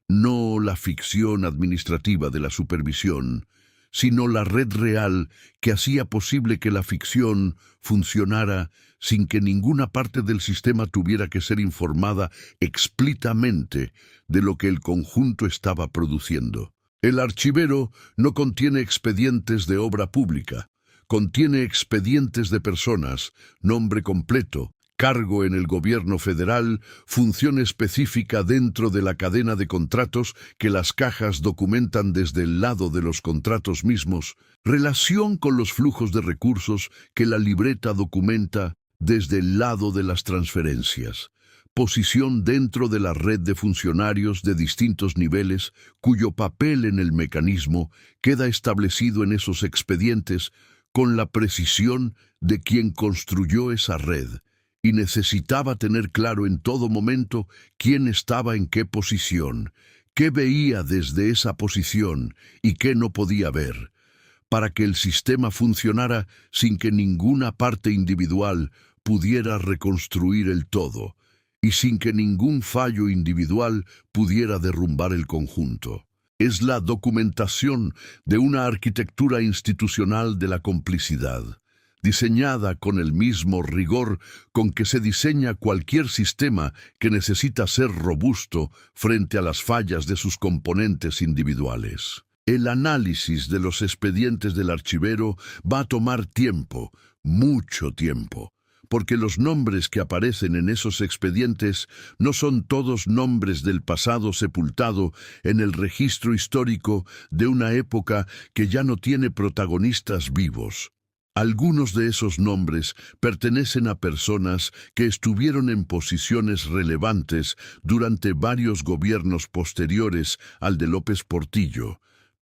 no la ficción administrativa de la supervisión, sino la red real que hacía posible que la ficción funcionara sin que ninguna parte del sistema tuviera que ser informada explícitamente de lo que el conjunto estaba produciendo. El archivero no contiene expedientes de obra pública, contiene expedientes de personas, nombre completo, cargo en el gobierno federal, función específica dentro de la cadena de contratos que las cajas documentan desde el lado de los contratos mismos, relación con los flujos de recursos que la libreta documenta desde el lado de las transferencias, posición dentro de la red de funcionarios de distintos niveles cuyo papel en el mecanismo queda establecido en esos expedientes con la precisión de quien construyó esa red, y necesitaba tener claro en todo momento quién estaba en qué posición, qué veía desde esa posición y qué no podía ver, para que el sistema funcionara sin que ninguna parte individual pudiera reconstruir el todo, y sin que ningún fallo individual pudiera derrumbar el conjunto. Es la documentación de una arquitectura institucional de la complicidad, diseñada con el mismo rigor con que se diseña cualquier sistema que necesita ser robusto frente a las fallas de sus componentes individuales. El análisis de los expedientes del archivero va a tomar tiempo, mucho tiempo, porque los nombres que aparecen en esos expedientes no son todos nombres del pasado sepultado en el registro histórico de una época que ya no tiene protagonistas vivos. Algunos de esos nombres pertenecen a personas que estuvieron en posiciones relevantes durante varios gobiernos posteriores al de López Portillo,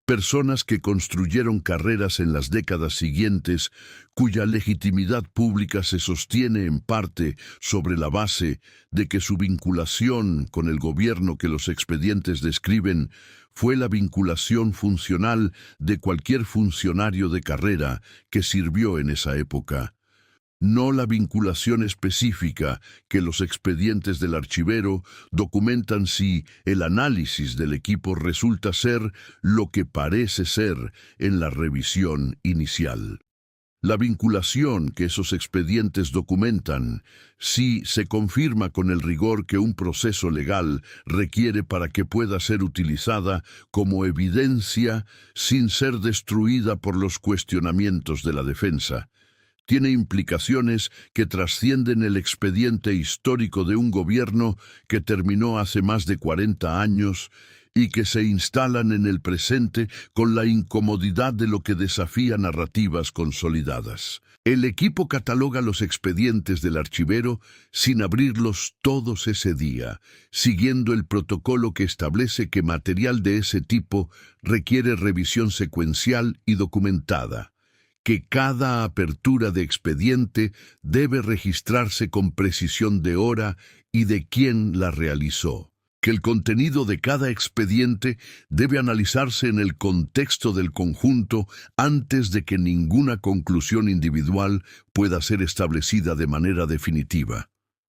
personas que construyeron carreras en las décadas siguientes, cuya legitimidad pública se sostiene en parte sobre la base de que su vinculación con el gobierno que los expedientes describen fue la vinculación funcional de cualquier funcionario de carrera que sirvió en esa época, no la vinculación específica que los expedientes del archivero documentan si el análisis del equipo resulta ser lo que parece ser en la revisión inicial. La vinculación que esos expedientes documentan si se confirma con el rigor que un proceso legal requiere para que pueda ser utilizada como evidencia sin ser destruida por los cuestionamientos de la defensa. Tiene implicaciones que trascienden el expediente histórico de un gobierno que terminó hace más de 40 años y que se instalan en el presente con la incomodidad de lo que desafía narrativas consolidadas. El equipo cataloga los expedientes del archivero sin abrirlos todos ese día, siguiendo el protocolo que establece que material de ese tipo requiere revisión secuencial y documentada, que cada apertura de expediente debe registrarse con precisión de hora y de quién la realizó, que el contenido de cada expediente debe analizarse en el contexto del conjunto antes de que ninguna conclusión individual pueda ser establecida de manera definitiva,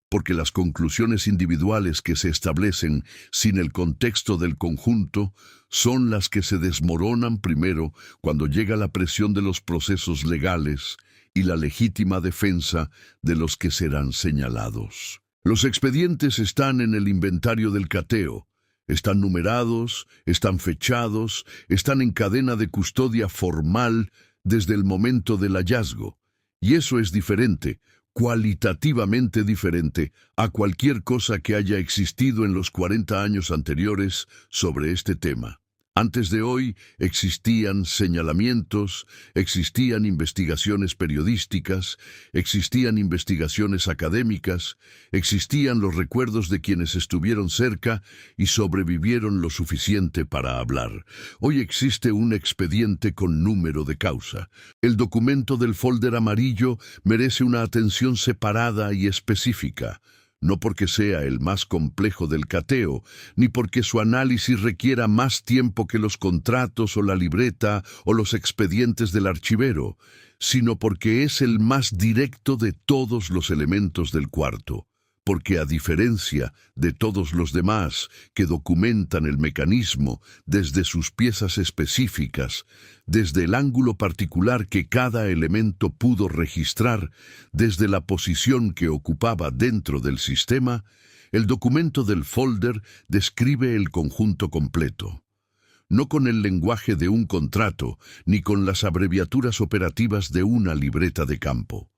porque las conclusiones individuales que se establecen sin el contexto del conjunto son las que se desmoronan primero cuando llega la presión de los procesos legales y la legítima defensa de los que serán señalados. Los expedientes están en el inventario del cateo, están numerados, están fechados, están en cadena de custodia formal desde el momento del hallazgo, y eso es diferente, cualitativamente diferente a cualquier cosa que haya existido en los 40 años anteriores sobre este tema. Antes de hoy existían señalamientos, existían investigaciones periodísticas, existían investigaciones académicas, existían los recuerdos de quienes estuvieron cerca y sobrevivieron lo suficiente para hablar. Hoy existe un expediente con número de causa. El documento del folder amarillo merece una atención separada y específica. No porque sea el más complejo del cateo, ni porque su análisis requiera más tiempo que los contratos o la libreta o los expedientes del archivero, sino porque es el más directo de todos los elementos del cuarto. porque a diferencia de todos los demás que documentan el mecanismo desde sus piezas específicas, desde el ángulo particular que cada elemento pudo registrar, desde la posición que ocupaba dentro del sistema, el documento del folder describe el conjunto completo. No con el lenguaje de un contrato, ni con las abreviaturas operativas de una libreta de campo.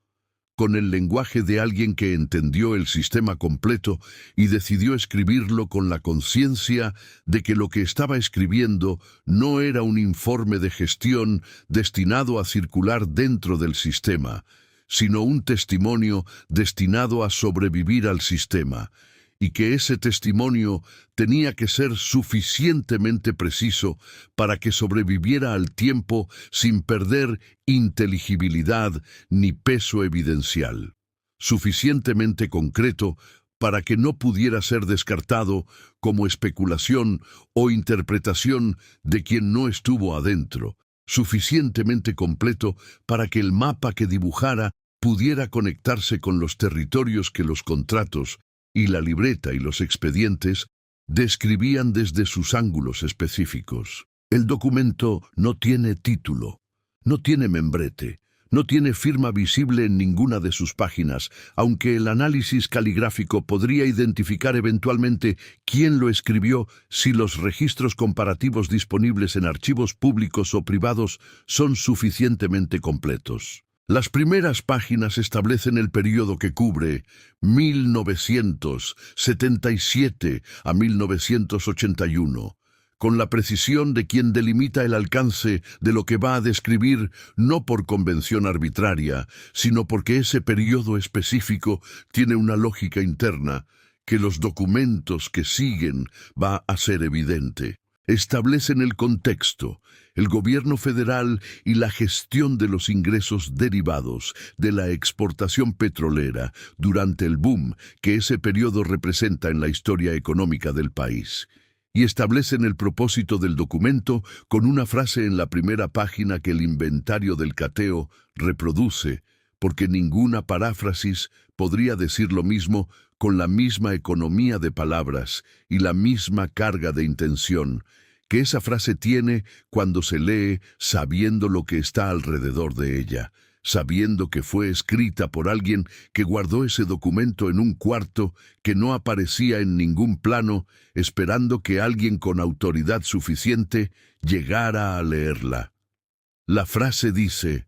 Con el lenguaje de alguien que entendió el sistema completo y decidió escribirlo con la conciencia de que lo que estaba escribiendo no era un informe de gestión destinado a circular dentro del sistema, sino un testimonio destinado a sobrevivir al sistema, y que ese testimonio tenía que ser suficientemente preciso para que sobreviviera al tiempo sin perder inteligibilidad ni peso evidencial, suficientemente concreto para que no pudiera ser descartado como especulación o interpretación de quien no estuvo adentro, suficientemente completo para que el mapa que dibujara pudiera conectarse con los territorios que los contratos y la libreta y los expedientes describían desde sus ángulos específicos. El documento no tiene título, no tiene membrete, no tiene firma visible en ninguna de sus páginas, aunque el análisis caligráfico podría identificar eventualmente quién lo escribió si los registros comparativos disponibles en archivos públicos o privados son suficientemente completos. Las primeras páginas establecen el periodo que cubre 1977 a 1981, con la precisión de quien delimita el alcance de lo que va a describir no por convención arbitraria, sino porque ese periodo específico tiene una lógica interna que los documentos que siguen va a ser evidente. Establecen el contexto, el gobierno federal y la gestión de los ingresos derivados de la exportación petrolera durante el boom que ese periodo representa en la historia económica del país. Y establecen el propósito del documento con una frase en la primera página que el inventario del cateo reproduce, porque ninguna paráfrasis podría decir lo mismo con la misma economía de palabras y la misma carga de intención que esa frase tiene cuando se lee sabiendo lo que está alrededor de ella, sabiendo que fue escrita por alguien que guardó ese documento en un cuarto que no aparecía en ningún plano, esperando que alguien con autoridad suficiente llegara a leerla. La frase dice: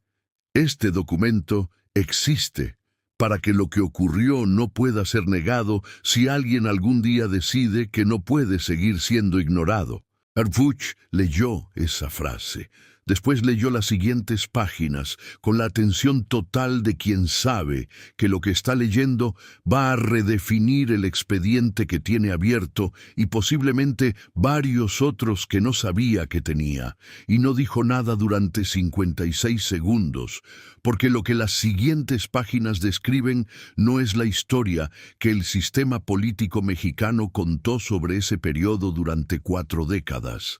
este documento existe para que lo que ocurrió no pueda ser negado si alguien algún día decide que no puede seguir siendo ignorado. Harfuch leyó esa frase. Después leyó las siguientes páginas con la atención total de quien sabe que lo que está leyendo va a redefinir el expediente que tiene abierto y posiblemente varios otros que no sabía que tenía, y no dijo nada durante 56 segundos, porque lo que las siguientes páginas describen no es la historia que el sistema político mexicano contó sobre ese periodo durante 4 décadas.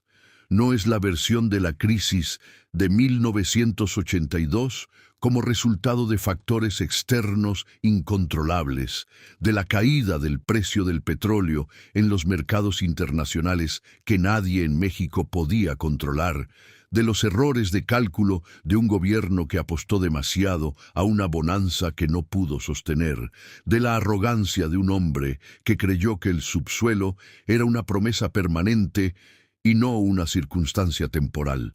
No es la versión de la crisis de 1982 como resultado de factores externos incontrolables, de la caída del precio del petróleo en los mercados internacionales que nadie en México podía controlar, de los errores de cálculo de un gobierno que apostó demasiado a una bonanza que no pudo sostener, de la arrogancia de un hombre que creyó que el subsuelo era una promesa permanente y no una circunstancia temporal.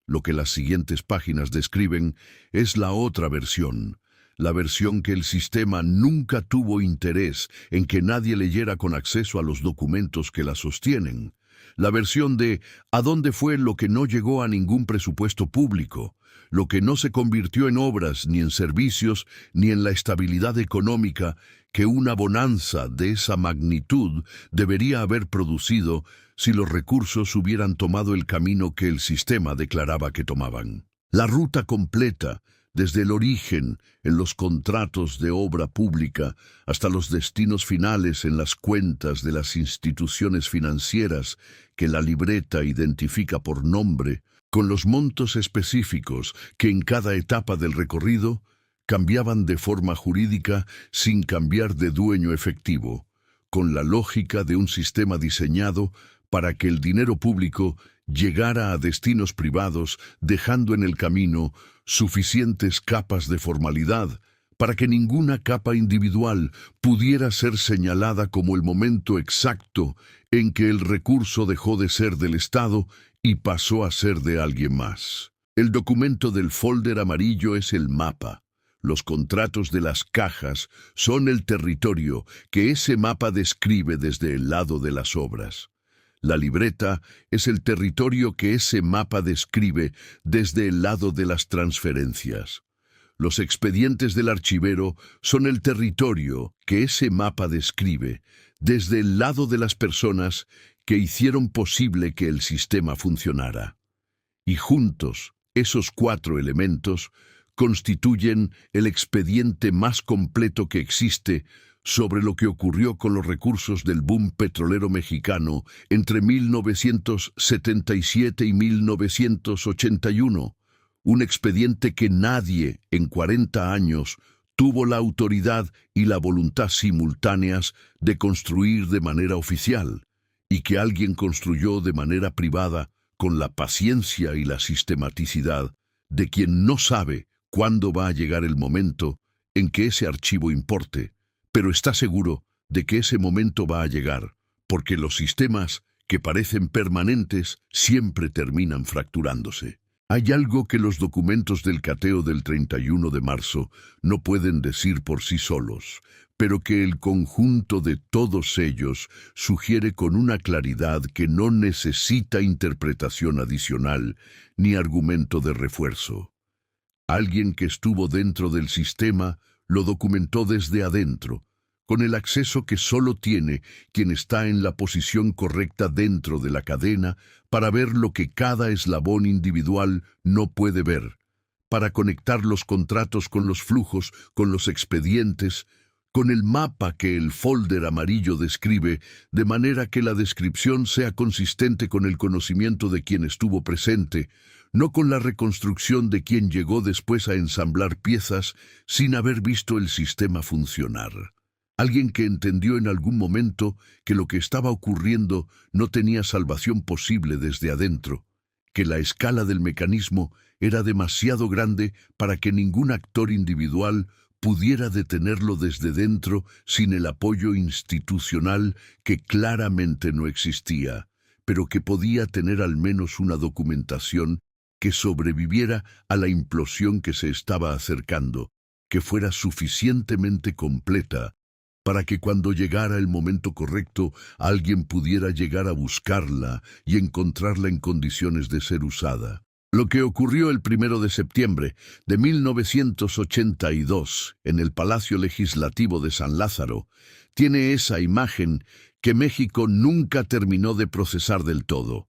Lo que las siguientes páginas describen es la otra versión, la versión que el sistema nunca tuvo interés en que nadie leyera con acceso a los documentos que la sostienen, la versión de ¿a dónde fue lo que no llegó a ningún presupuesto público? Lo que no se convirtió en obras, ni en servicios, ni en la estabilidad económica que una bonanza de esa magnitud debería haber producido si los recursos hubieran tomado el camino que el sistema declaraba que tomaban. La ruta completa, desde el origen en los contratos de obra pública hasta los destinos finales en las cuentas de las instituciones financieras que la libreta identifica por nombre, con los montos específicos que en cada etapa del recorrido cambiaban de forma jurídica sin cambiar de dueño efectivo, con la lógica de un sistema diseñado para que el dinero público llegara a destinos privados, dejando en el camino suficientes capas de formalidad para que ninguna capa individual pudiera ser señalada como el momento exacto en que el recurso dejó de ser del Estado y pasó a ser de alguien más. El documento del folder amarillo es el mapa. Los contratos de las cajas son el territorio que ese mapa describe desde el lado de las obras. La libreta es el territorio que ese mapa describe desde el lado de las transferencias. Los expedientes del archivero son el territorio que ese mapa describe desde el lado de las personas que hicieron posible que el sistema funcionara. Y juntos, esos 4 elementos constituyen el expediente más completo que existe sobre lo que ocurrió con los recursos del boom petrolero mexicano entre 1977 y 1981. Un expediente que nadie en 40 años tuvo la autoridad y la voluntad simultáneas de construir de manera oficial, y que alguien construyó de manera privada con la paciencia y la sistematicidad de quien no sabe cuándo va a llegar el momento en que ese archivo importe, pero está seguro de que ese momento va a llegar, porque los sistemas que parecen permanentes siempre terminan fracturándose. Hay algo que los documentos del cateo del 31 de marzo no pueden decir por sí solos, pero que el conjunto de todos ellos sugiere con una claridad que no necesita interpretación adicional ni argumento de refuerzo. Alguien que estuvo dentro del sistema lo documentó desde adentro, con el acceso que solo tiene quien está en la posición correcta dentro de la cadena para ver lo que cada eslabón individual no puede ver, para conectar los contratos con los flujos, con los expedientes, con el mapa que el folder amarillo describe, de manera que la descripción sea consistente con el conocimiento de quien estuvo presente, no con la reconstrucción de quien llegó después a ensamblar piezas sin haber visto el sistema funcionar. Alguien que entendió en algún momento que lo que estaba ocurriendo no tenía salvación posible desde adentro, que la escala del mecanismo era demasiado grande para que ningún actor individual pudiera detenerlo desde dentro sin el apoyo institucional que claramente no existía, pero que podía tener al menos una documentación que sobreviviera a la implosión que se estaba acercando, que fuera suficientemente completa para que cuando llegara el momento correcto alguien pudiera llegar a buscarla y encontrarla en condiciones de ser usada. Lo que ocurrió el 1 de septiembre de 1982 en el Palacio Legislativo de San Lázaro tiene esa imagen que México nunca terminó de procesar del todo.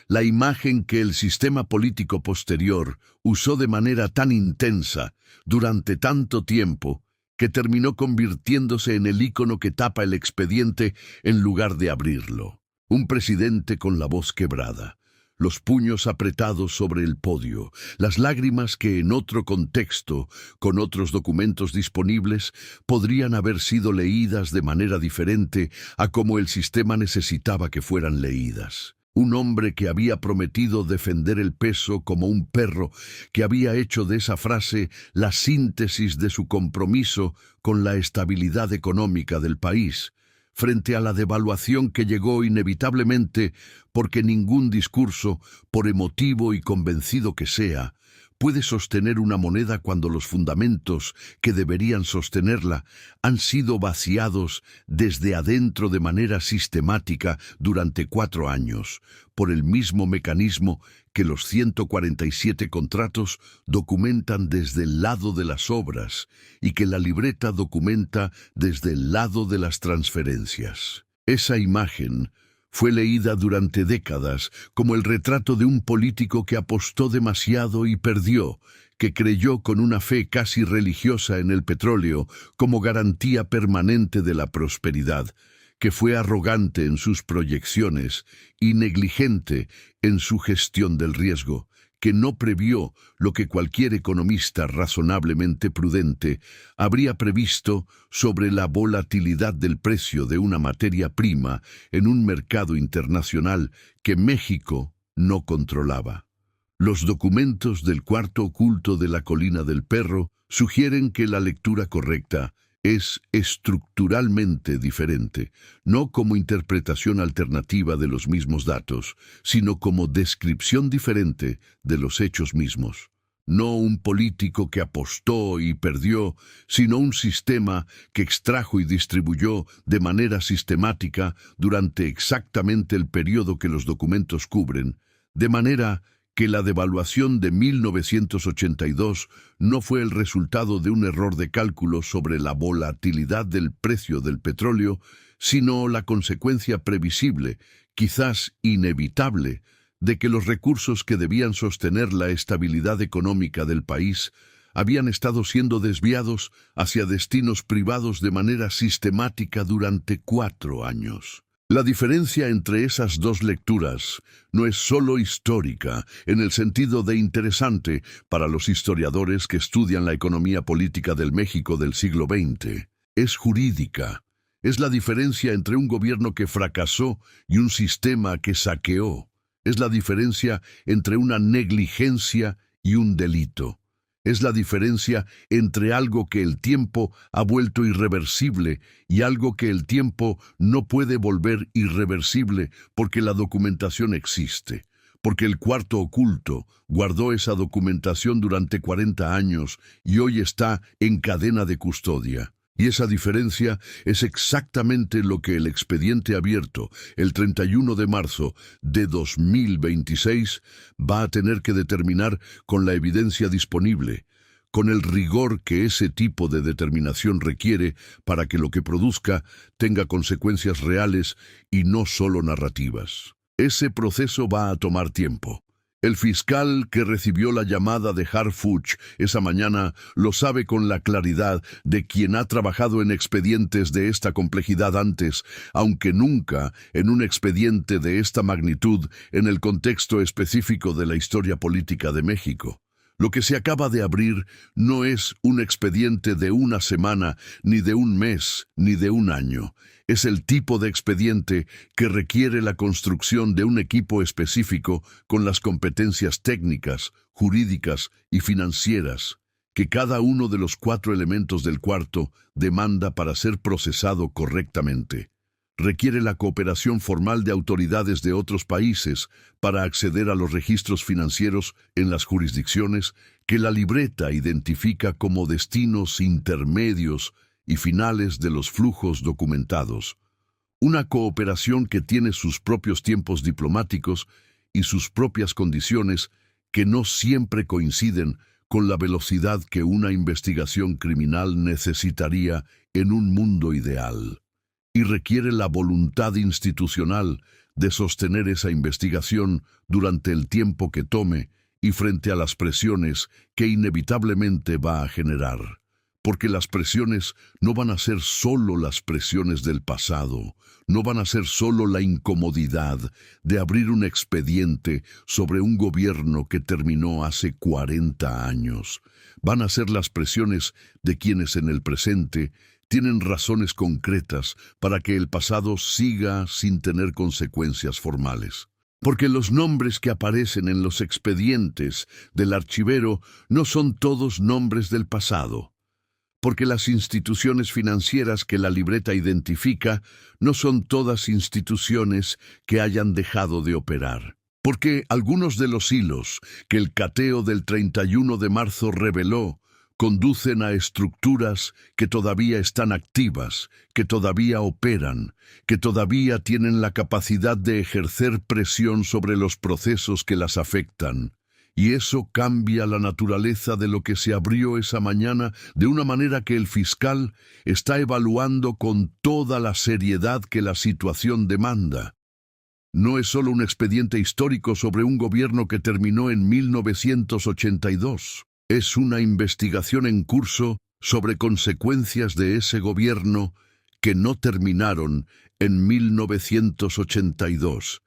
La imagen que el sistema político posterior usó de manera tan intensa durante tanto tiempo que terminó convirtiéndose en el ícono que tapa el expediente en lugar de abrirlo. Un presidente con la voz quebrada, los puños apretados sobre el podio, las lágrimas que en otro contexto, con otros documentos disponibles, podrían haber sido leídas de manera diferente a como el sistema necesitaba que fueran leídas. Un hombre que había prometido defender el peso como un perro, que había hecho de esa frase la síntesis de su compromiso con la estabilidad económica del país, frente a la devaluación que llegó inevitablemente porque ningún discurso, por emotivo y convencido que sea, puede sostener una moneda cuando los fundamentos que deberían sostenerla han sido vaciados desde adentro de manera sistemática durante 4 años, por el mismo mecanismo que los 147 contratos documentan desde el lado de las obras y que la libreta documenta desde el lado de las transferencias. Esa imagen fue leída durante décadas como el retrato de un político que apostó demasiado y perdió, que creyó con una fe casi religiosa en el petróleo como garantía permanente de la prosperidad, que fue arrogante en sus proyecciones y negligente en su gestión del riesgo, que no previó lo que cualquier economista razonablemente prudente habría previsto sobre la volatilidad del precio de una materia prima en un mercado internacional que México no controlaba. Los documentos del cuarto oculto de la Colina del Perro sugieren que la lectura correcta es estructuralmente diferente, no como interpretación alternativa de los mismos datos, sino como descripción diferente de los hechos mismos. No un político que apostó y perdió, sino un sistema que extrajo y distribuyó de manera sistemática durante exactamente el periodo que los documentos cubren, de manera que la devaluación de 1982 no fue el resultado de un error de cálculo sobre la volatilidad del precio del petróleo, sino la consecuencia previsible, quizás inevitable, de que los recursos que debían sostener la estabilidad económica del país habían estado siendo desviados hacia destinos privados de manera sistemática durante 4 años. La diferencia entre esas dos lecturas no es solo histórica, en el sentido de interesante para los historiadores que estudian la economía política del México del siglo XX. Es jurídica. Es la diferencia entre un gobierno que fracasó y un sistema que saqueó. Es la diferencia entre una negligencia y un delito. Es la diferencia entre algo que el tiempo ha vuelto irreversible y algo que el tiempo no puede volver irreversible porque la documentación existe, porque el cuarto oculto guardó esa documentación durante 40 años y hoy está en cadena de custodia. Y esa diferencia es exactamente lo que el expediente abierto, el 31 de marzo de 2026, va a tener que determinar con la evidencia disponible, con el rigor que ese tipo de determinación requiere para que lo que produzca tenga consecuencias reales y no solo narrativas. Ese proceso va a tomar tiempo. El fiscal que recibió la llamada de Harfuch esa mañana lo sabe con la claridad de quien ha trabajado en expedientes de esta complejidad antes, aunque nunca en un expediente de esta magnitud en el contexto específico de la historia política de México. Lo que se acaba de abrir no es un expediente de una semana, ni de un mes, ni de un año. Es el tipo de expediente que requiere la construcción de un equipo específico con las competencias técnicas, jurídicas y financieras que cada uno de los 4 elementos del cuarto demanda para ser procesado correctamente. Requiere la cooperación formal de autoridades de otros países para acceder a los registros financieros en las jurisdicciones que la libreta identifica como destinos intermedios y finales de los flujos documentados. Una cooperación que tiene sus propios tiempos diplomáticos y sus propias condiciones que no siempre coinciden con la velocidad que una investigación criminal necesitaría en un mundo ideal. Y requiere la voluntad institucional de sostener esa investigación durante el tiempo que tome y frente a las presiones que inevitablemente va a generar. Porque las presiones no van a ser solo las presiones del pasado, no van a ser solo la incomodidad de abrir un expediente sobre un gobierno que terminó hace 40 años. Van a ser las presiones de quienes en el presente tienen razones concretas para que el pasado siga sin tener consecuencias formales. Porque los nombres que aparecen en los expedientes del archivero no son todos nombres del pasado. Porque las instituciones financieras que la libreta identifica no son todas instituciones que hayan dejado de operar. Porque algunos de los hilos que el cateo del 31 de marzo reveló conducen a estructuras que todavía están activas, que todavía operan, que todavía tienen la capacidad de ejercer presión sobre los procesos que las afectan. Y eso cambia la naturaleza de lo que se abrió esa mañana de una manera que el fiscal está evaluando con toda la seriedad que la situación demanda. No es solo un expediente histórico sobre un gobierno que terminó en 1982. Es una investigación en curso sobre consecuencias de ese gobierno que no terminaron en 1982,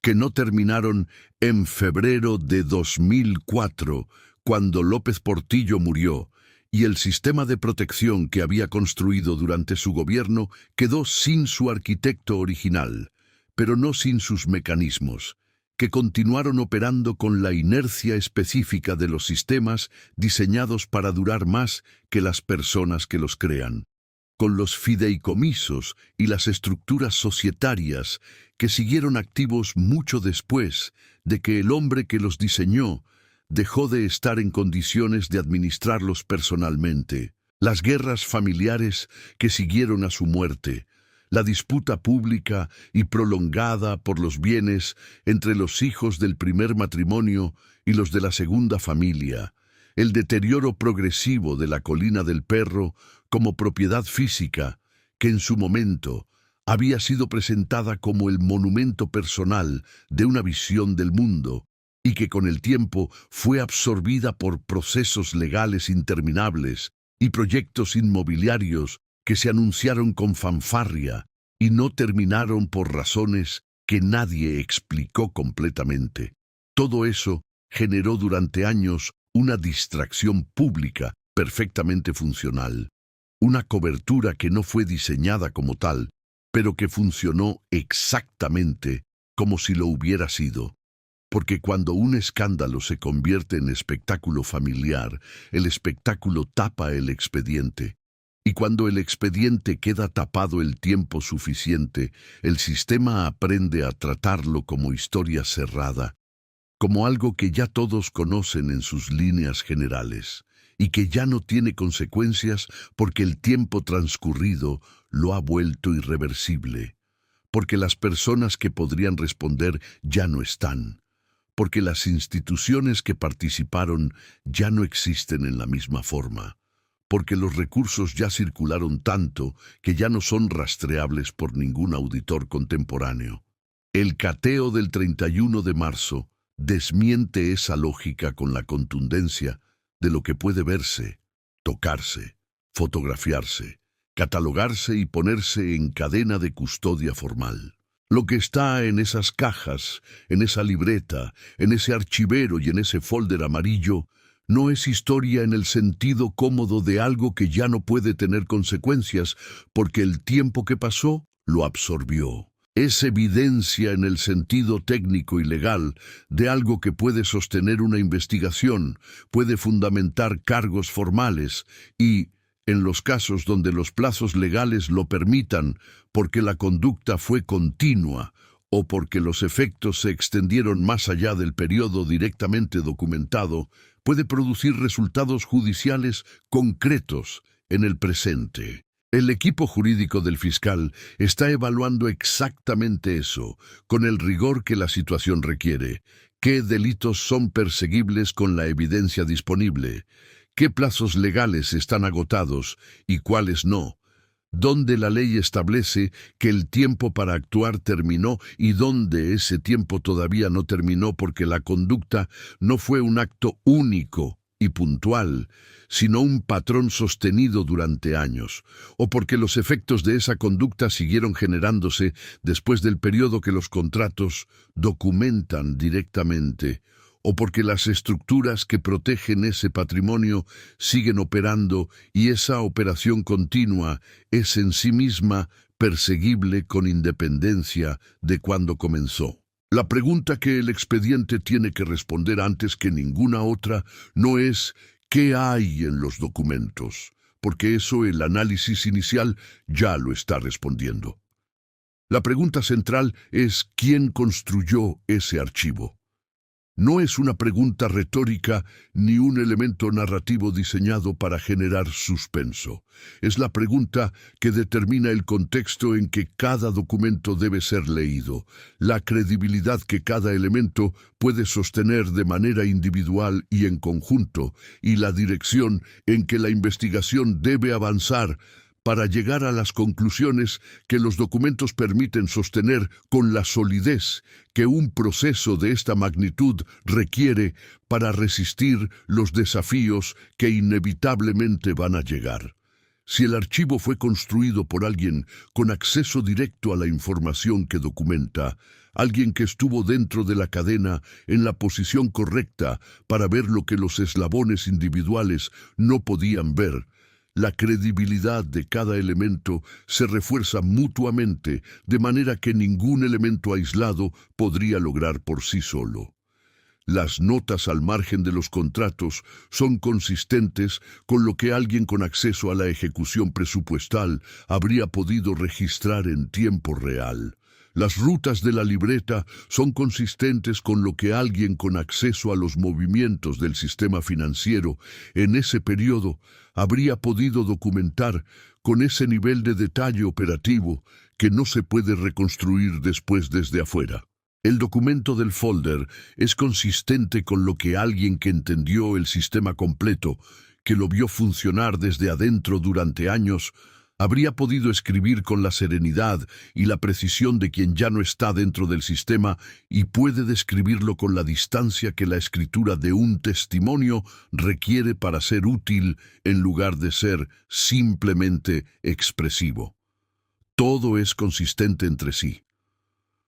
que no terminaron en febrero de 2004, cuando López Portillo murió, y el sistema de protección que había construido durante su gobierno quedó sin su arquitecto original, pero no sin sus mecanismos, que continuaron operando con la inercia específica de los sistemas diseñados para durar más que las personas que los crean, con los fideicomisos y las estructuras societarias que siguieron activos mucho después de que el hombre que los diseñó dejó de estar en condiciones de administrarlos personalmente, las guerras familiares que siguieron a su muerte, la disputa pública y prolongada por los bienes entre los hijos del primer matrimonio y los de la segunda familia, el deterioro progresivo de la Colina del Perro como propiedad física, que en su momento había sido presentada como el monumento personal de una visión del mundo, y que con el tiempo fue absorbida por procesos legales interminables y proyectos inmobiliarios que se anunciaron con fanfarria y no terminaron por razones que nadie explicó completamente. Todo eso generó durante años una distracción pública perfectamente funcional, una cobertura que no fue diseñada como tal, pero que funcionó exactamente como si lo hubiera sido. Porque cuando un escándalo se convierte en espectáculo familiar, el espectáculo tapa el expediente. Y cuando el expediente queda tapado el tiempo suficiente, el sistema aprende a tratarlo como historia cerrada, como algo que ya todos conocen en sus líneas generales, y que ya no tiene consecuencias porque el tiempo transcurrido lo ha vuelto irreversible, porque las personas que podrían responder ya no están, porque las instituciones que participaron ya no existen en la misma forma, porque los recursos ya circularon tanto que ya no son rastreables por ningún auditor contemporáneo. El cateo del 31 de marzo desmiente esa lógica con la contundencia de lo que puede verse, tocarse, fotografiarse, catalogarse y ponerse en cadena de custodia formal. Lo que está en esas cajas, en esa libreta, en ese archivero y en ese folder amarillo, no es historia en el sentido cómodo de algo que ya no puede tener consecuencias porque el tiempo que pasó lo absorbió. Es evidencia en el sentido técnico y legal de algo que puede sostener una investigación, puede fundamentar cargos formales y, en los casos donde los plazos legales lo permitan, porque la conducta fue continua o porque los efectos se extendieron más allá del periodo directamente documentado, puede producir resultados judiciales concretos en el presente. El equipo jurídico del fiscal está evaluando exactamente eso, con el rigor que la situación requiere. ¿Qué delitos son perseguibles con la evidencia disponible? ¿Qué plazos legales están agotados y cuáles no? ¿Dónde la ley establece que el tiempo para actuar terminó y dónde ese tiempo todavía no terminó porque la conducta no fue un acto único y puntual, sino un patrón sostenido durante años, o porque los efectos de esa conducta siguieron generándose después del periodo que los contratos documentan directamente, o porque las estructuras que protegen ese patrimonio siguen operando y esa operación continua es en sí misma perseguible con independencia de cuándo comenzó. La pregunta que el expediente tiene que responder antes que ninguna otra no es ¿qué hay en los documentos? Porque eso el análisis inicial ya lo está respondiendo. La pregunta central es ¿quién construyó ese archivo? No es una pregunta retórica ni un elemento narrativo diseñado para generar suspenso. Es la pregunta que determina el contexto en que cada documento debe ser leído, la credibilidad que cada elemento puede sostener de manera individual y en conjunto, y la dirección en que la investigación debe avanzar para llegar a las conclusiones que los documentos permiten sostener con la solidez que un proceso de esta magnitud requiere para resistir los desafíos que inevitablemente van a llegar. Si el archivo fue construido por alguien con acceso directo a la información que documenta, alguien que estuvo dentro de la cadena en la posición correcta para ver lo que los eslabones individuales no podían ver. La credibilidad de cada elemento se refuerza mutuamente, de manera que ningún elemento aislado podría lograr por sí solo. Las notas al margen de los contratos son consistentes con lo que alguien con acceso a la ejecución presupuestal habría podido registrar en tiempo real. Las rutas de la libreta son consistentes con lo que alguien con acceso a los movimientos del sistema financiero en ese periodo habría podido documentar con ese nivel de detalle operativo que no se puede reconstruir después desde afuera. El documento del folder es consistente con lo que alguien que entendió el sistema completo, que lo vio funcionar desde adentro durante años, habría podido escribir con la serenidad y la precisión de quien ya no está dentro del sistema y puede describirlo con la distancia que la escritura de un testimonio requiere para ser útil en lugar de ser simplemente expresivo. Todo es consistente entre sí.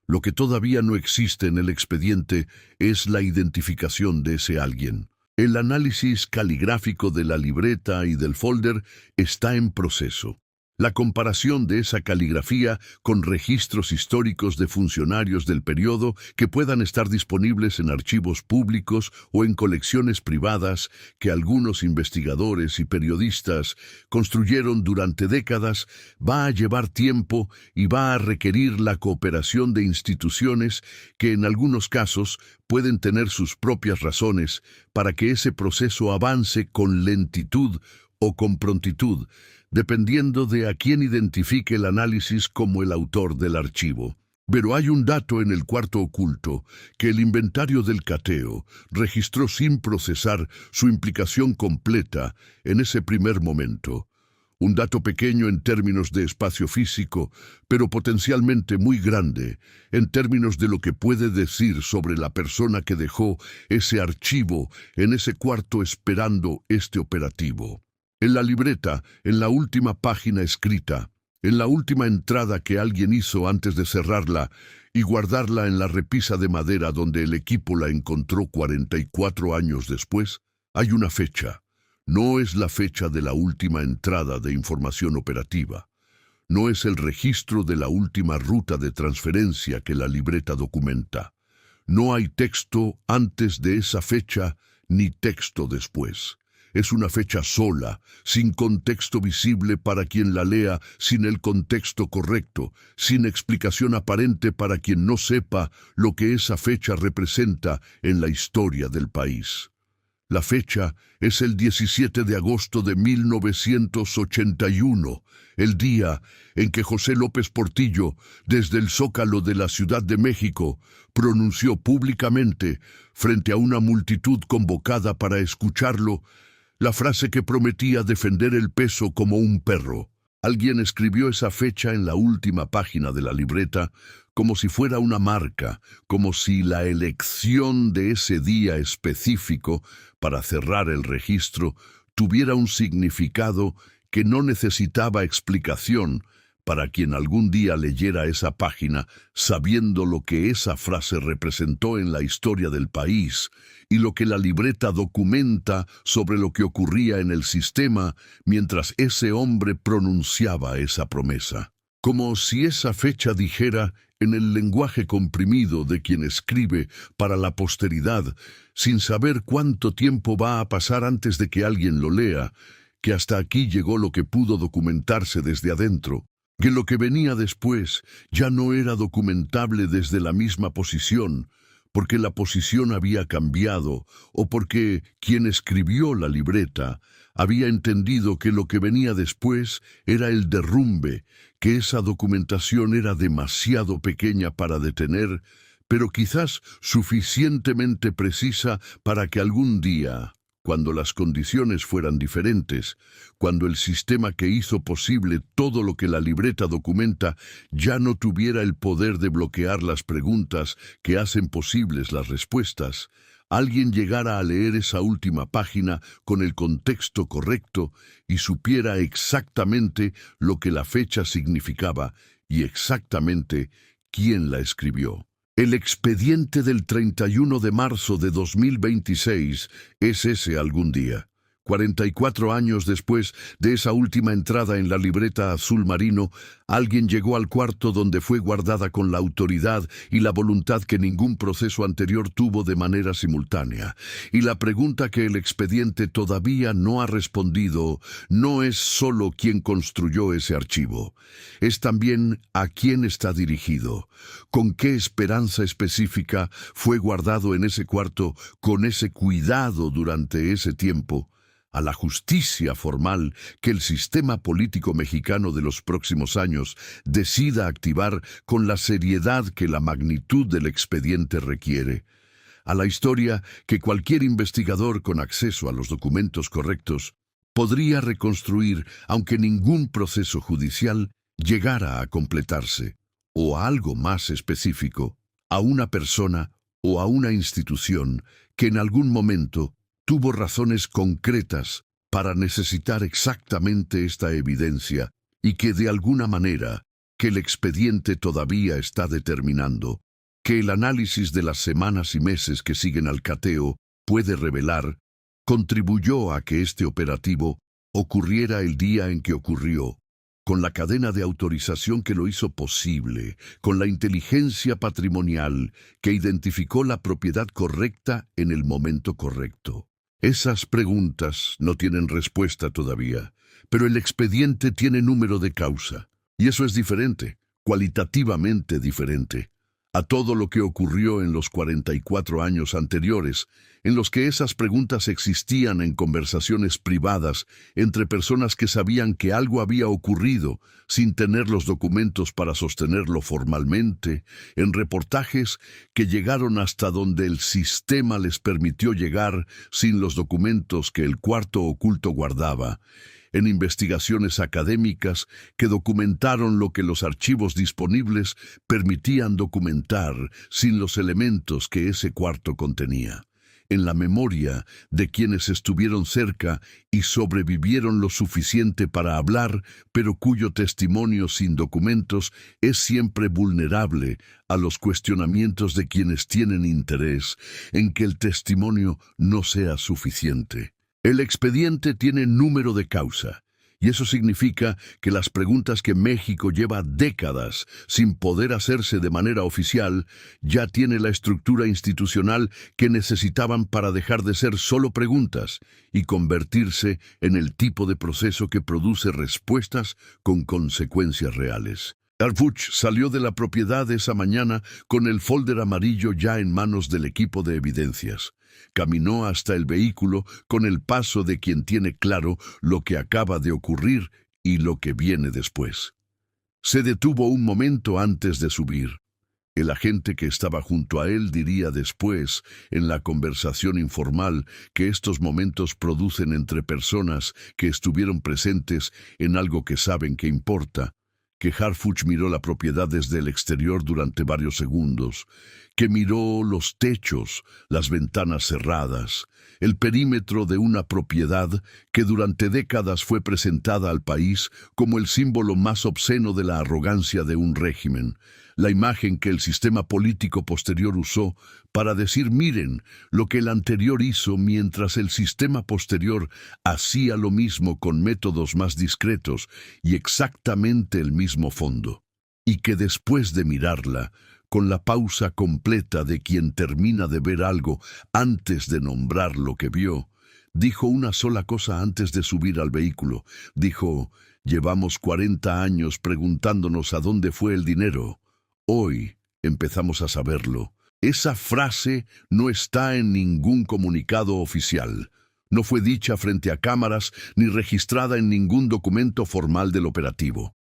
Lo que todavía no existe en el expediente es la identificación de ese alguien. El análisis caligráfico de la libreta y del folder está en proceso. La comparación de esa caligrafía con registros históricos de funcionarios del periodo que puedan estar disponibles en archivos públicos o en colecciones privadas que algunos investigadores y periodistas construyeron durante décadas va a llevar tiempo y va a requerir la cooperación de instituciones que en algunos casos pueden tener sus propias razones para que ese proceso avance con lentitud o con prontitud, dependiendo de a quién identifique el análisis como el autor del archivo. Pero hay un dato en el cuarto oculto que el inventario del cateo registró sin procesar su implicación completa en ese primer momento. Un dato pequeño en términos de espacio físico, pero potencialmente muy grande en términos de lo que puede decir sobre la persona que dejó ese archivo en ese cuarto esperando este operativo. En la libreta, en la última página escrita, en la última entrada que alguien hizo antes de cerrarla y guardarla en la repisa de madera donde el equipo la encontró 44 años después, hay una fecha. No es la fecha de la última entrada de información operativa. No es el registro de la última ruta de transferencia que la libreta documenta. No hay texto antes de esa fecha ni texto después. Es una fecha sola, sin contexto visible para quien la lea, sin el contexto correcto, sin explicación aparente para quien no sepa lo que esa fecha representa en la historia del país. La fecha es el 17 de agosto de 1981, el día en que José López Portillo, desde el Zócalo de la Ciudad de México, pronunció públicamente, frente a una multitud convocada para escucharlo, la frase que prometía defender el peso como un perro. Alguien escribió esa fecha en la última página de la libreta como si fuera una marca, como si la elección de ese día específico para cerrar el registro tuviera un significado que no necesitaba explicación para quien algún día leyera esa página sabiendo lo que esa frase representó en la historia del país y lo que la libreta documenta sobre lo que ocurría en el sistema mientras ese hombre pronunciaba esa promesa. Como si esa fecha dijera, en el lenguaje comprimido de quien escribe para la posteridad, sin saber cuánto tiempo va a pasar antes de que alguien lo lea, que hasta aquí llegó lo que pudo documentarse desde adentro, que lo que venía después ya no era documentable desde la misma posición, porque la posición había cambiado o porque quien escribió la libreta había entendido que lo que venía después era el derrumbe, que esa documentación era demasiado pequeña para detener, pero quizás suficientemente precisa para que algún día, cuando las condiciones fueran diferentes, cuando el sistema que hizo posible todo lo que la libreta documenta ya no tuviera el poder de bloquear las preguntas que hacen posibles las respuestas, alguien llegara a leer esa última página con el contexto correcto y supiera exactamente lo que la fecha significaba y exactamente quién la escribió. El expediente del 31 de marzo de 2026 es ese algún día. 44 años después de esa última entrada en la libreta azul marino, alguien llegó al cuarto donde fue guardada con la autoridad y la voluntad que ningún proceso anterior tuvo de manera simultánea. Y la pregunta que el expediente todavía no ha respondido no es solo quién construyó ese archivo, es también a quién está dirigido, con qué esperanza específica fue guardado en ese cuarto con ese cuidado durante ese tiempo, a la justicia formal que el sistema político mexicano de los próximos años decida activar con la seriedad que la magnitud del expediente requiere, a la historia que cualquier investigador con acceso a los documentos correctos podría reconstruir aunque ningún proceso judicial llegara a completarse, o a algo más específico, a una persona o a una institución que en algún momento tuvo razones concretas para necesitar exactamente esta evidencia y que de alguna manera, que el expediente todavía está determinando, que el análisis de las semanas y meses que siguen al cateo puede revelar, contribuyó a que este operativo ocurriera el día en que ocurrió, con la cadena de autorización que lo hizo posible, con la inteligencia patrimonial que identificó la propiedad correcta en el momento correcto. Esas preguntas no tienen respuesta todavía, pero el expediente tiene número de causa, y eso es diferente, cualitativamente diferente, a todo lo que ocurrió en los 44 años anteriores, en los que esas preguntas existían en conversaciones privadas entre personas que sabían que algo había ocurrido sin tener los documentos para sostenerlo formalmente, en reportajes que llegaron hasta donde el sistema les permitió llegar sin los documentos que el cuarto oculto guardaba, en investigaciones académicas que documentaron lo que los archivos disponibles permitían documentar sin los elementos que ese cuarto contenía, en la memoria de quienes estuvieron cerca y sobrevivieron lo suficiente para hablar, pero cuyo testimonio sin documentos es siempre vulnerable a los cuestionamientos de quienes tienen interés en que el testimonio no sea suficiente. El expediente tiene número de causa, y eso significa que las preguntas que México lleva décadas sin poder hacerse de manera oficial ya tiene la estructura institucional que necesitaban para dejar de ser solo preguntas y convertirse en el tipo de proceso que produce respuestas con consecuencias reales. Harfuch salió de la propiedad esa mañana con el folder amarillo ya en manos del equipo de evidencias. Caminó hasta el vehículo con el paso de quien tiene claro lo que acaba de ocurrir y lo que viene después. Se detuvo un momento antes de subir. El agente que estaba junto a él diría después, en la conversación informal que estos momentos producen entre personas que estuvieron presentes en algo que saben que importa, que Harfuch miró la propiedad desde el exterior durante varios segundos, que miró los techos, las ventanas cerradas, el perímetro de una propiedad que durante décadas fue presentada al país como el símbolo más obsceno de la arrogancia de un régimen, la imagen que el sistema político posterior usó para decir miren lo que el anterior hizo mientras el sistema posterior hacía lo mismo con métodos más discretos y exactamente el mismo fondo. Y que después de mirarla, con la pausa completa de quien termina de ver algo antes de nombrar lo que vio, dijo una sola cosa antes de subir al vehículo. Dijo, llevamos 40 años preguntándonos a dónde fue el dinero. Hoy empezamos a saberlo. Esa frase no está en ningún comunicado oficial. No fue dicha frente a cámaras ni registrada en ningún documento formal del operativo.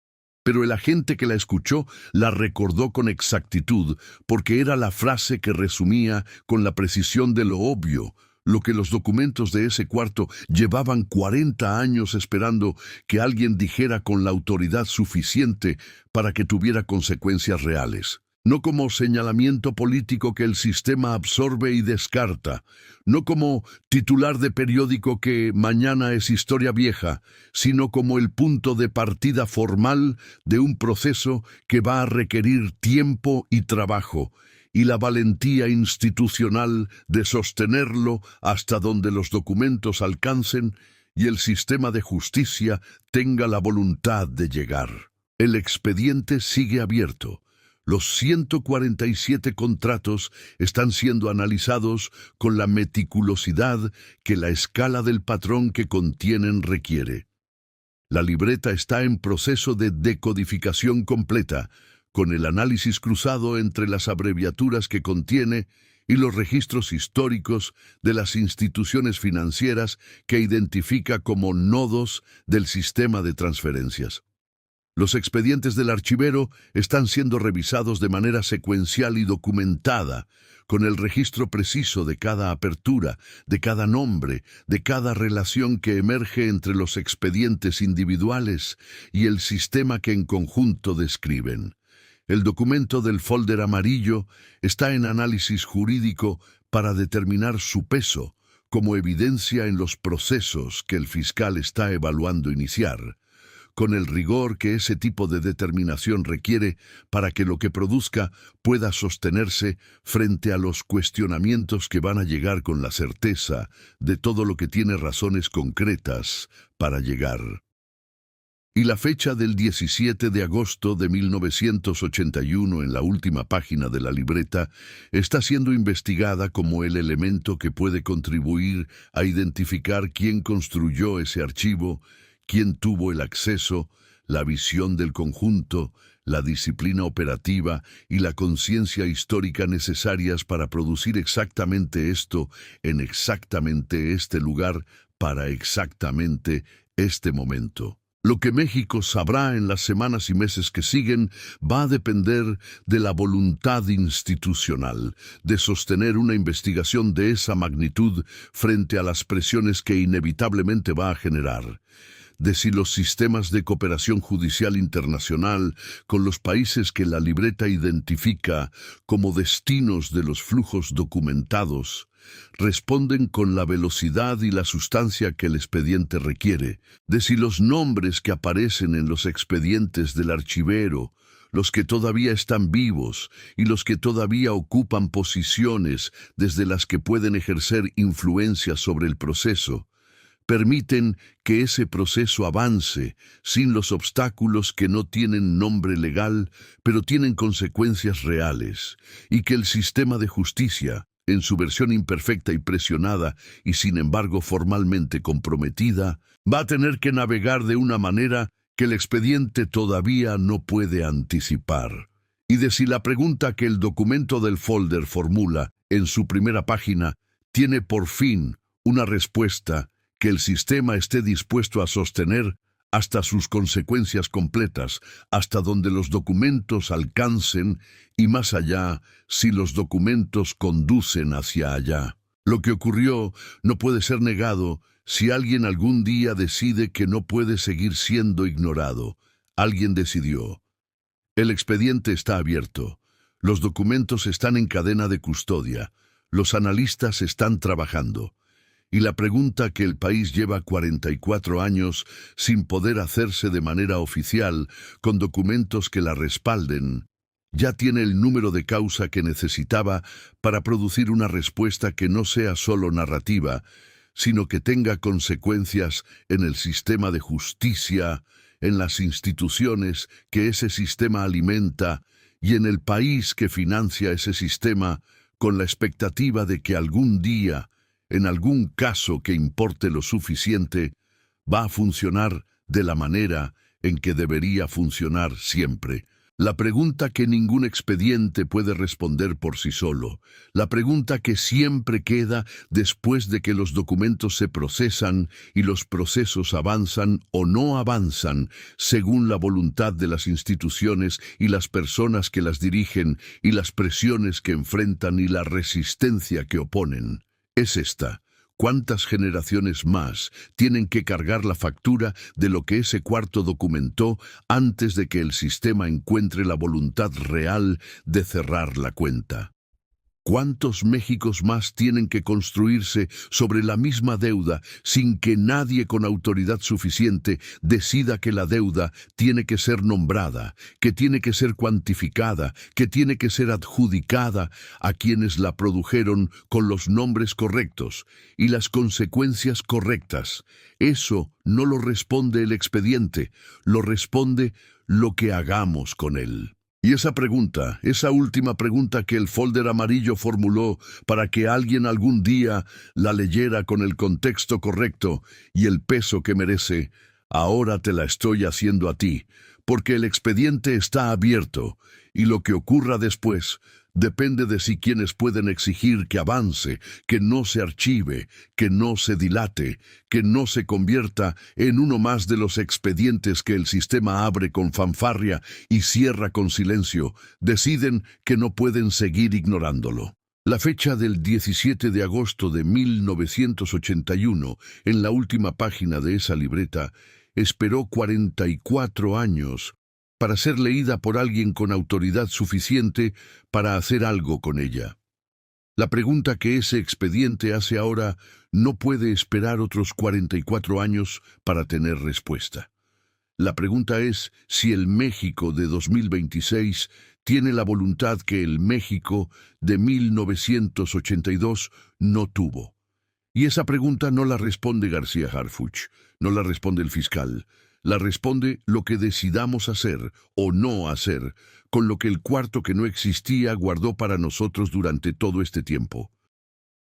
Pero el agente que la escuchó la recordó con exactitud porque era la frase que resumía con la precisión de lo obvio, lo que los documentos de ese cuarto llevaban 40 años esperando que alguien dijera con la autoridad suficiente para que tuviera consecuencias reales. No como señalamiento político que el sistema absorbe y descarta, no como titular de periódico que mañana es historia vieja, sino como el punto de partida formal de un proceso que va a requerir tiempo y trabajo, y la valentía institucional de sostenerlo hasta donde los documentos alcancen y el sistema de justicia tenga la voluntad de llegar. El expediente sigue abierto. Los 147 contratos están siendo analizados con la meticulosidad que la escala del patrón que contienen requiere. La libreta está en proceso de decodificación completa, con el análisis cruzado entre las abreviaturas que contiene y los registros históricos de las instituciones financieras que identifica como nodos del sistema de transferencias. Los expedientes del archivero están siendo revisados de manera secuencial y documentada, con el registro preciso de cada apertura, de cada nombre, de cada relación que emerge entre los expedientes individuales y el sistema que en conjunto describen. El documento del folder amarillo está en análisis jurídico para determinar su peso, como evidencia en los procesos que el fiscal está evaluando iniciar, con el rigor que ese tipo de determinación requiere para que lo que produzca pueda sostenerse frente a los cuestionamientos que van a llegar con la certeza de todo lo que tiene razones concretas para llegar. Y la fecha del 17 de agosto de 1981 en la última página de la libreta está siendo investigada como el elemento que puede contribuir a identificar quién construyó ese archivo, quién tuvo el acceso, la visión del conjunto, la disciplina operativa y la conciencia histórica necesarias para producir exactamente esto en exactamente este lugar para exactamente este momento. Lo que México sabrá en las semanas y meses que siguen va a depender de la voluntad institucional de sostener una investigación de esa magnitud frente a las presiones que inevitablemente va a generar, de si los sistemas de cooperación judicial internacional con los países que la libreta identifica como destinos de los flujos documentados responden con la velocidad y la sustancia que el expediente requiere, de si los nombres que aparecen en los expedientes del archivero, los que todavía están vivos y los que todavía ocupan posiciones desde las que pueden ejercer influencia sobre el proceso, permiten que ese proceso avance sin los obstáculos que no tienen nombre legal, pero tienen consecuencias reales, y que el sistema de justicia, en su versión imperfecta y presionada, y sin embargo formalmente comprometida, va a tener que navegar de una manera que el expediente todavía no puede anticipar. Y de si la pregunta que el documento del folder formula en su primera página tiene por fin una respuesta que el sistema esté dispuesto a sostener hasta sus consecuencias completas, hasta donde los documentos alcancen y más allá si los documentos conducen hacia allá. Lo que ocurrió no puede ser negado si alguien algún día decide que no puede seguir siendo ignorado. Alguien decidió. El expediente está abierto. Los documentos están en cadena de custodia. Los analistas están trabajando. Y la pregunta que el país lleva 44 años sin poder hacerse de manera oficial, con documentos que la respalden, ya tiene el número de causa que necesitaba para producir una respuesta que no sea solo narrativa, sino que tenga consecuencias en el sistema de justicia, en las instituciones que ese sistema alimenta y en el país que financia ese sistema, con la expectativa de que algún día, en algún caso que importe lo suficiente, va a funcionar de la manera en que debería funcionar siempre. La pregunta que ningún expediente puede responder por sí solo, la pregunta que siempre queda después de que los documentos se procesan y los procesos avanzan o no avanzan según la voluntad de las instituciones y las personas que las dirigen y las presiones que enfrentan y la resistencia que oponen, es esta: ¿cuántas generaciones más tienen que cargar la factura de lo que ese cuarto documentó antes de que el sistema encuentre la voluntad real de cerrar la cuenta? ¿Cuántos Méxicos más tienen que construirse sobre la misma deuda sin que nadie con autoridad suficiente decida que la deuda tiene que ser nombrada, que tiene que ser cuantificada, que tiene que ser adjudicada a quienes la produjeron con los nombres correctos y las consecuencias correctas? Eso no lo responde el expediente, lo responde lo que hagamos con él. Y esa pregunta, esa última pregunta que el folder amarillo formuló para que alguien algún día la leyera con el contexto correcto y el peso que merece, ahora te la estoy haciendo a ti, porque el expediente está abierto y lo que ocurra después depende de si quienes pueden exigir que avance, que no se archive, que no se dilate, que no se convierta en uno más de los expedientes que el sistema abre con fanfarria y cierra con silencio, deciden que no pueden seguir ignorándolo. La fecha del 17 de agosto de 1981, en la última página de esa libreta, esperó 44 años para ser leída por alguien con autoridad suficiente para hacer algo con ella. La pregunta que ese expediente hace ahora no puede esperar otros 44 años para tener respuesta. La pregunta es si el México de 2026 tiene la voluntad que el México de 1982 no tuvo. Y esa pregunta no la responde García Harfuch, no la responde el fiscal, la responde lo que decidamos hacer o no hacer con lo que el cuarto que no existía guardó para nosotros durante todo este tiempo.